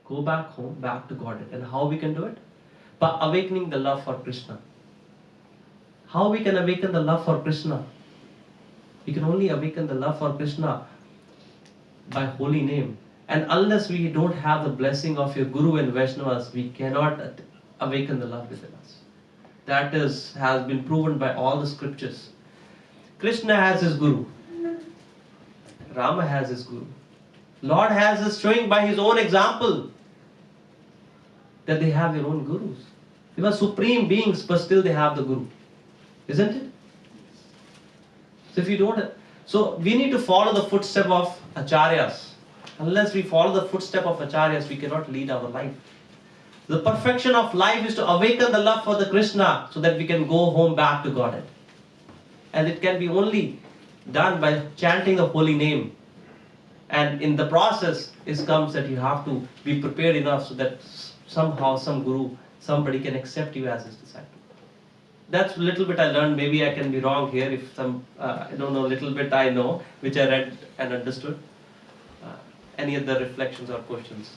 Go back home, back to God. And how we can do it? By awakening the love for Krishna. How we can awaken the love for Krishna? We can only awaken the love for Krishna by holy name. And unless we don't have the blessing of your Guru and Vaishnavas, we cannot awaken the love within us. That has been proven by all the scriptures. Krishna has his Guru. Rama has his Guru. Lord has his showing by his own example that they have their own Gurus. They were supreme beings, but still they have the Guru. Isn't it? So if you don't, so we need to follow the footstep of acharyas. Unless we follow the footstep of acharyas, we cannot lead our life. The perfection of life is to awaken the love for the Krishna so that we can go home back to Godhead. And it can be only done by chanting the holy name. And in the process, it comes that you have to be prepared enough so that somehow some guru, somebody can accept you as his disciple. That's a little bit I learned. Maybe I can be wrong here. If I don't know, a little bit I know, which I read and understood. Any other reflections or questions?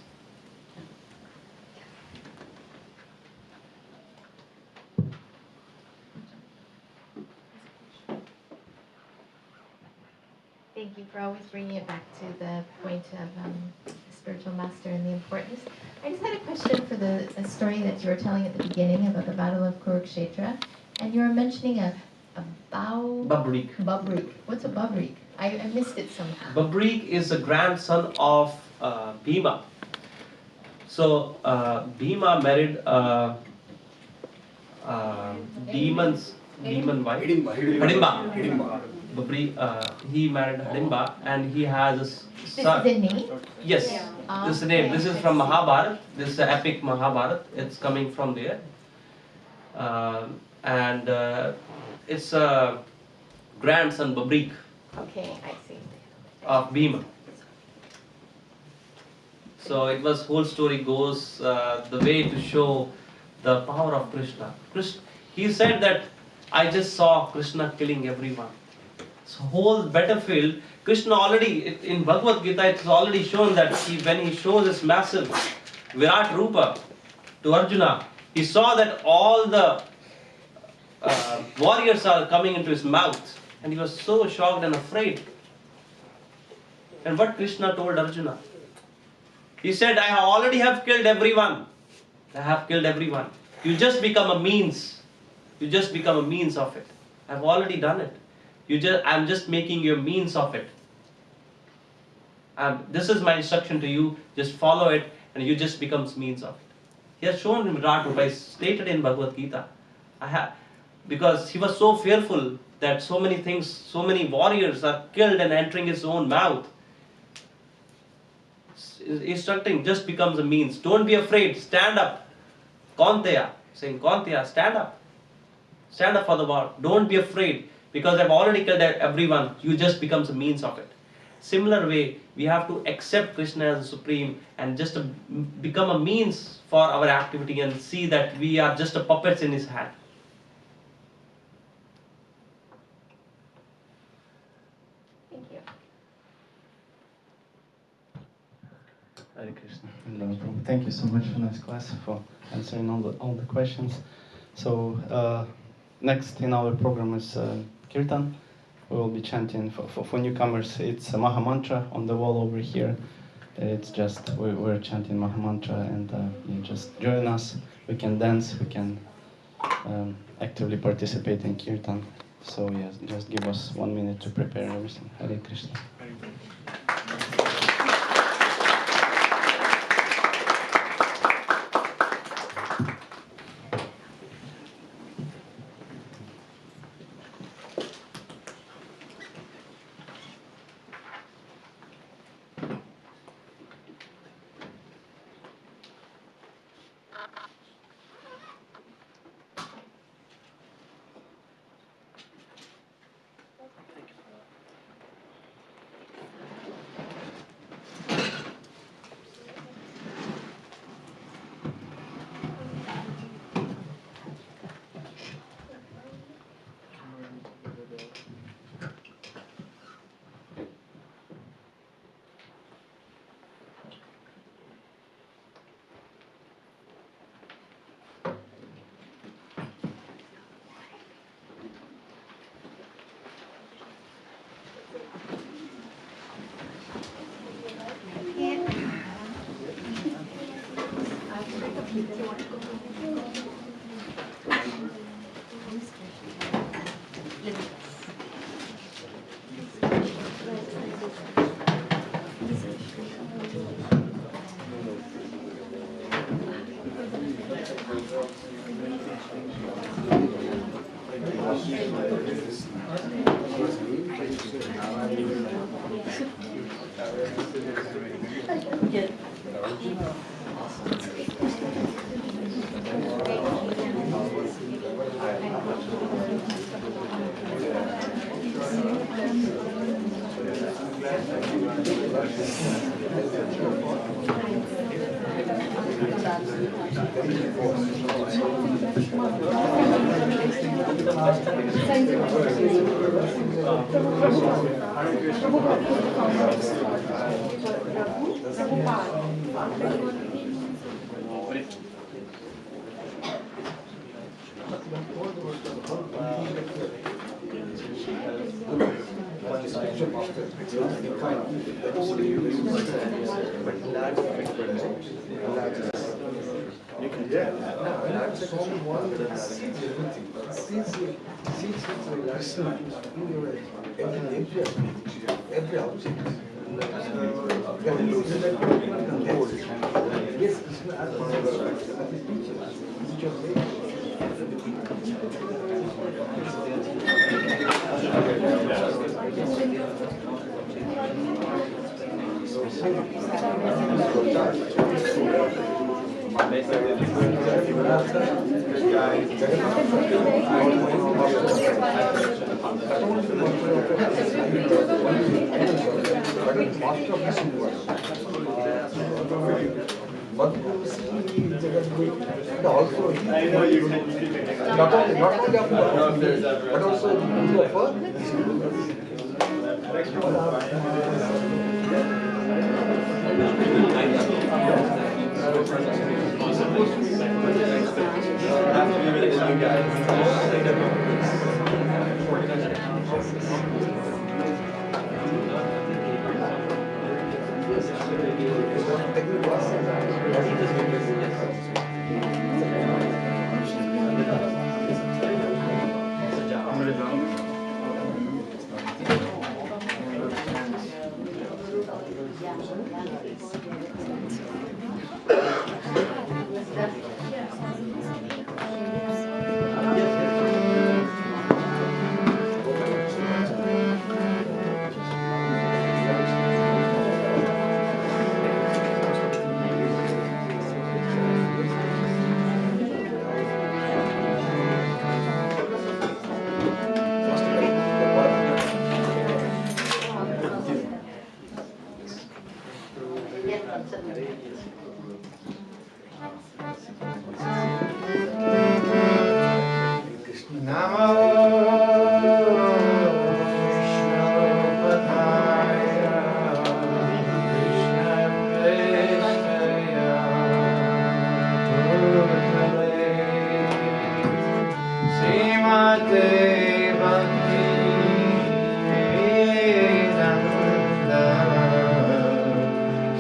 Thank you for always bringing it back to the point of spiritual master and the importance. I just had a question for a story that you were telling at the beginning about the Battle of Kurukshetra, and you were mentioning a Babrik. Babrik. What's a Babrik? I missed it somehow. Babrik is the grandson of Bhima. So Bhima married demon wife. Hidimba. Babri, he married Hidimba, and he has a son. This is the name? Yes, Yeah. this is the name. This is from Mahabharata. This is the epic Mahabharata. It's coming from there. And it's a grandson Babrik Okay, I see. of Bhima. So it was whole story goes the way to show the power of Krishna. He said that I just saw Krishna killing everyone. So whole battlefield, Krishna already in Bhagavad Gita it's already shown that when he shows his massive Virat Rupa to Arjuna, he saw that all the warriors are coming into his mouth, and he was so shocked and afraid. And what Krishna told Arjuna? He said, I already have killed everyone. I have killed everyone. You just become a means. You just become a means of it. I've already done it. I'm just making you a means of it. This is my instruction to you. Just follow it, and you just becomes means of it. He has shown Virat Rupa, stated in Bhagavad Gita. Because he was so fearful that so many things, so many warriors are killed and entering his own mouth. Instructing just becomes a means. Don't be afraid. Stand up. Kaunteya. Saying, Kaunteya, stand up. Stand up for the war. Don't be afraid. Because I've already killed everyone. You just becomes a means of it. Similar way, we have to accept Krishna as the supreme and just become a means for our activity and see that we are just a puppets in his hand. Thank you. Hare Krishna. Vrindavan Prabhu. Thank you so much for nice class, for answering all the questions. So next in our program is Kirtan. We will be chanting for newcomers. It's a Maha Mantra on the wall over here. It's just we're chanting Maha Mantra, and you just join us. We can dance. We can actively participate in Kirtan. So yes, just give us 1 minute to prepare everything. Hare Krishna. Every object. Yes, Krishna as but also not only but also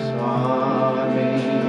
Swami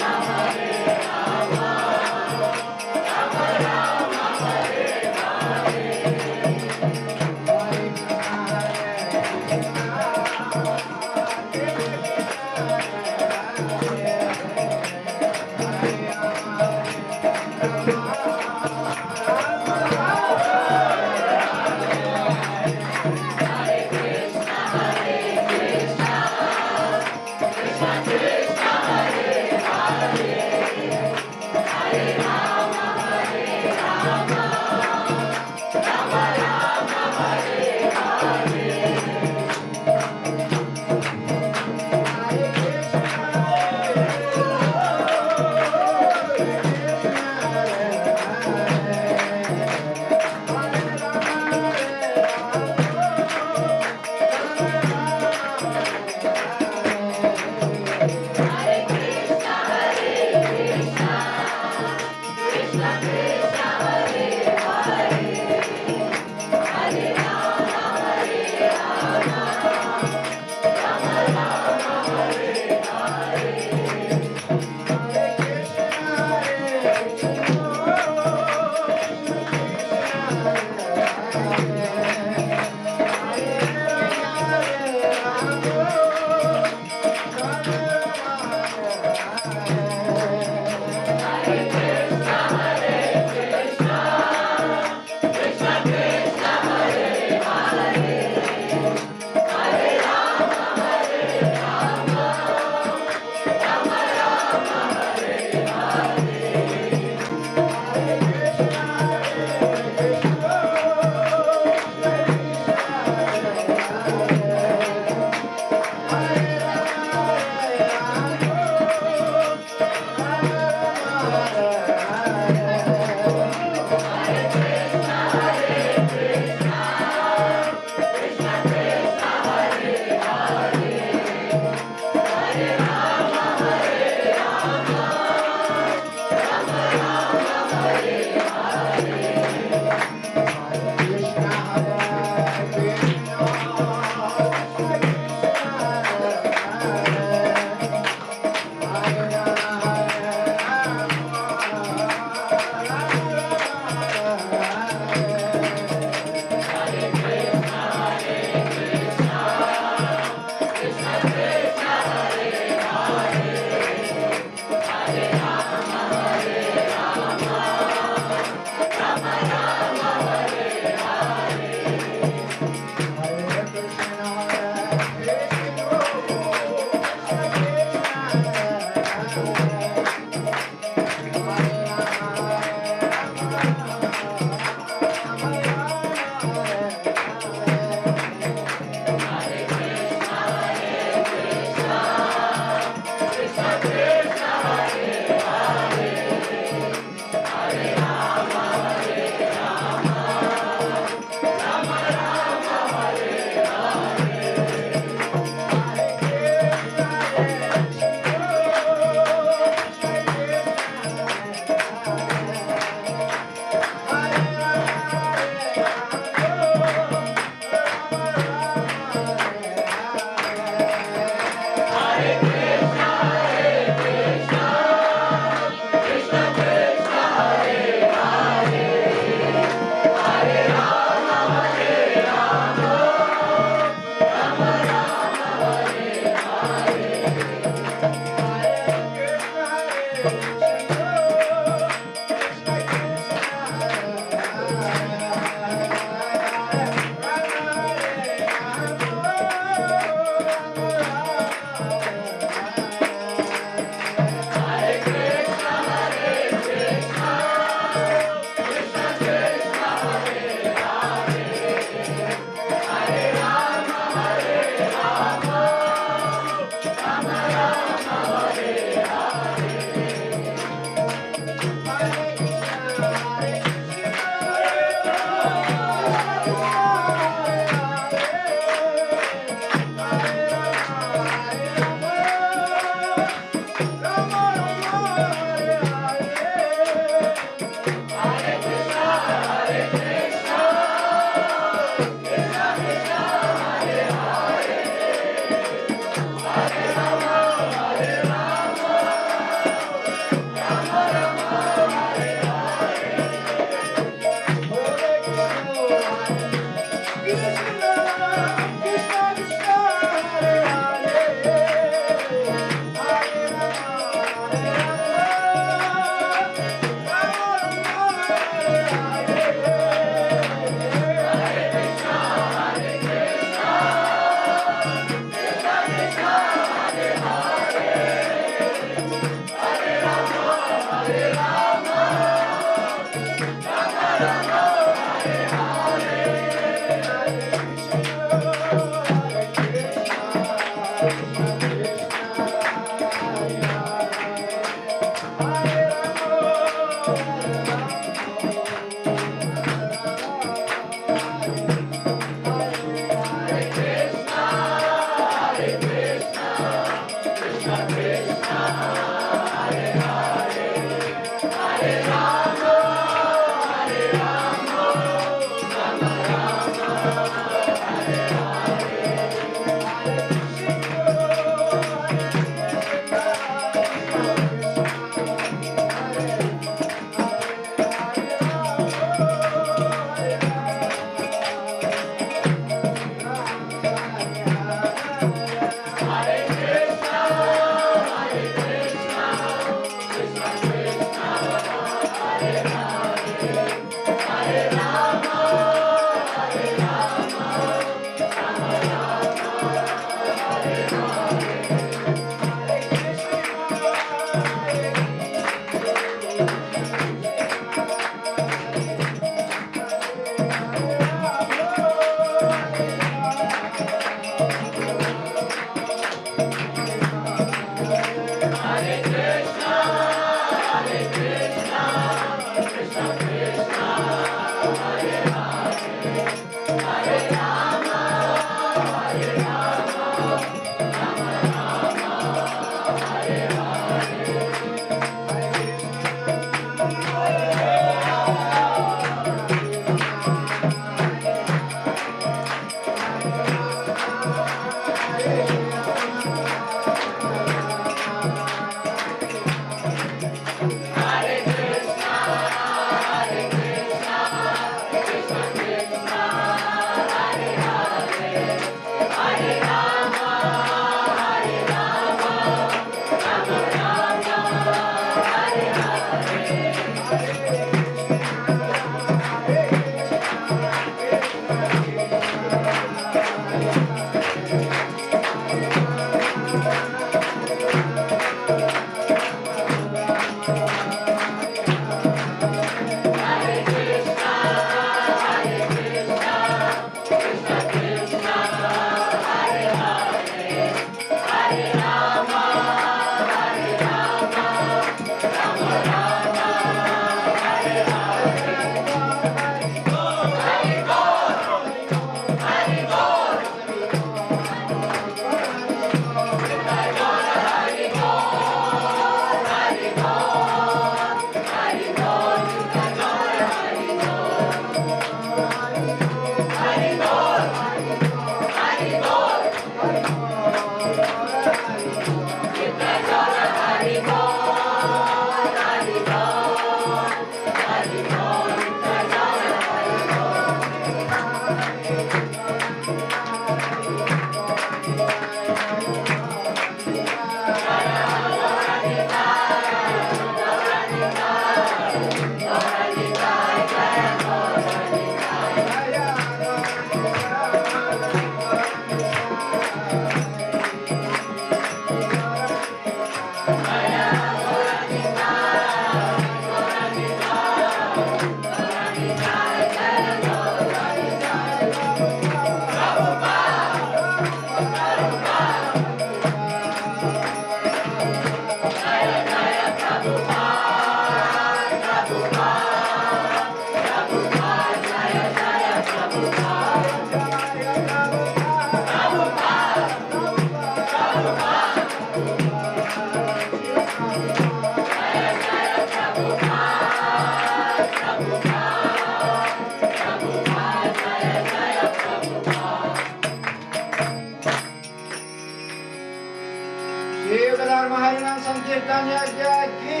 धर्म हरिनाम संकीर्तन यज्ञ की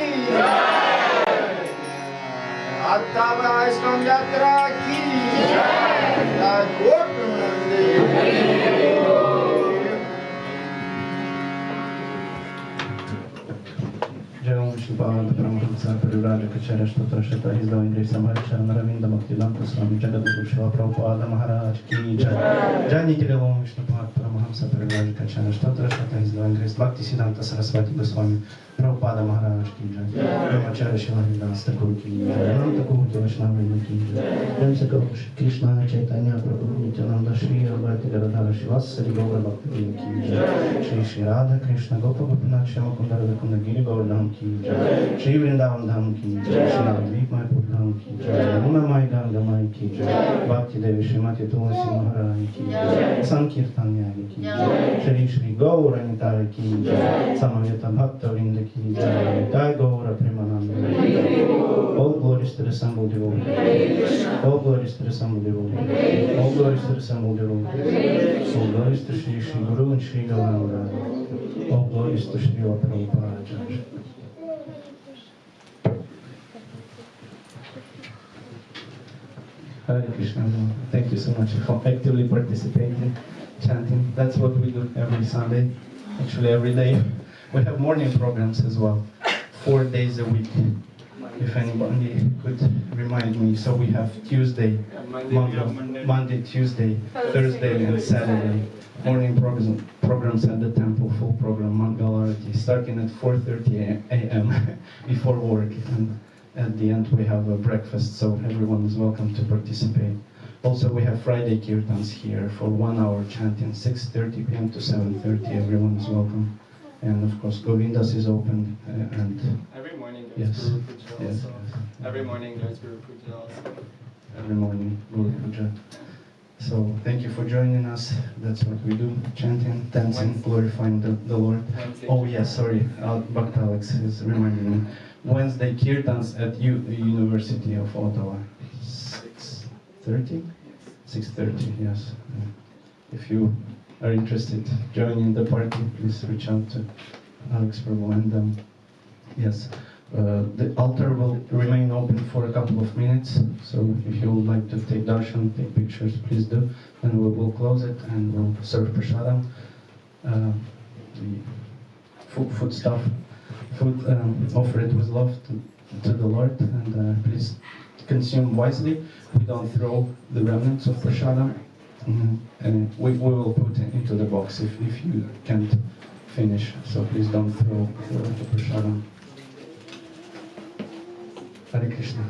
अथवा ISKCON यात्रा की जय ओम श्रीपाद परमहंसा परिव्राजकाचार्य स्तोत्र शतहि द्वैंद्रिय समाचार नरविंद भक्तिवेदांत स्वामी जगद्गुरु शिला प्रभुपाद महाराज की जय। जय निखिल ओम विष्णुपाद परमहंसा परिव्राजकाचार्य स्तोत्र शतहि द्वैंद्रिय भक्ति सिद्धांत सरस्वती गोस्वामी प्रभुपाद महाराज की जय। ब्रह्मचार्य शिला विदास ठाकुर की जय। अनंत कोटि वैष्णव की जय। जय से कृष्ण चैतन्य प्रभु नित्यानंद श्री अद्वैत गदाधर शिवासादि गौर भक्तवृंद की जय। श्री श्री राधा कृष्ण गोप गोपीनाथ श्याम कुंदर विकुंद गिरि गौरधाम की जय। श्री वृंदावन धाम की जय। श्री नवद्वीपमयपुर धाम की जय। यमुना माई गंगा माई की जय। भक्ति देवी श्रीमती तुलसी महारानी की जय। संकीर्तन न्याय की जय। श्री श्री गौर निताय की जय। समवेत भक्तवृंद की जय। जय गौर Premanand. All glories to the Son of the Lord. All glories to the Son of the Lord. All glories to the Son of the Lord. All glories to Shri Shri Guru and Shri Gaura. All glories to Shri Prabhupada. Hare Krishna. Thank you so much for actively participating, chanting. That's what we do every Sunday, actually every day. We have morning programs as well, 4 days a week. If anybody could remind me. So we have Tuesday, Monday, Tuesday, Thursday and Saturday. Morning programs at the temple, full program, Mangal Aarati, starting at 4:30 a.m. before work. And at the end we have a breakfast, so everyone is welcome to participate. Also we have Friday Kirtans here for 1 hour chanting, 6:30 p.m. to 7:30. Everyone is welcome. And of course Govindas is open and every morning there's Guru Puja yes, also. yes. Every morning there's Guru Puja also. Every morning Guru Puja. So thank you for joining us. That's what we do, chanting, dancing, glorifying the Lord. Wednesday. Oh yes, sorry, Bhakta Alex is reminding me. Wednesday Kirtans at University of Ottawa, 6:30? 6:30, yes. If you are interested joining the party, please reach out to Alex Prabhu. And yes, the altar will remain open for a couple of minutes. So if you would like to take darshan, take pictures, please do. And we will close it and we'll serve prasadam, the food stuff. Food, offer it with love to the Lord, and please consume wisely. We don't throw the remnants of prasadam. And we will put it into the box if you can't finish. So please don't throw the prasadam. Hare Krishna.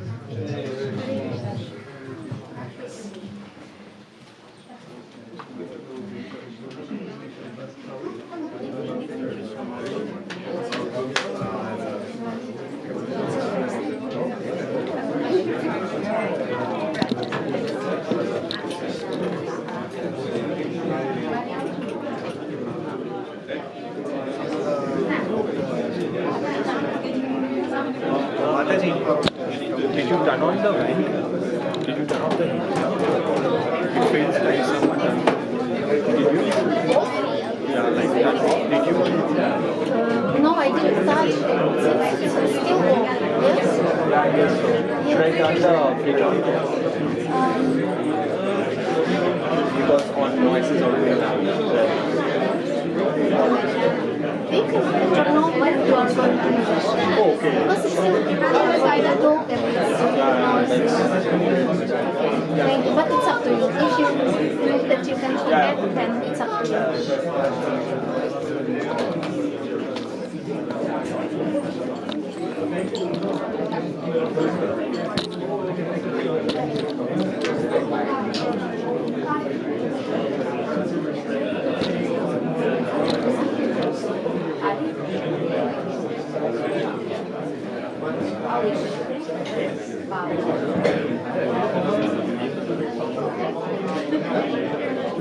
Did you turn on the vent? Did you turn off the heat? It feels like someone done. Did you? Yeah, like that. Did you? No, I didn't touch it. It's still warm. Yes? Yeah, I guess so. Should I turn the kitchen? Because on noises already loud. We can turn on when you are going to use it. Okay. Because it's inside the door and it's noisy. Thank you. But it's up to you. If you think that you can forget, then it's up to you.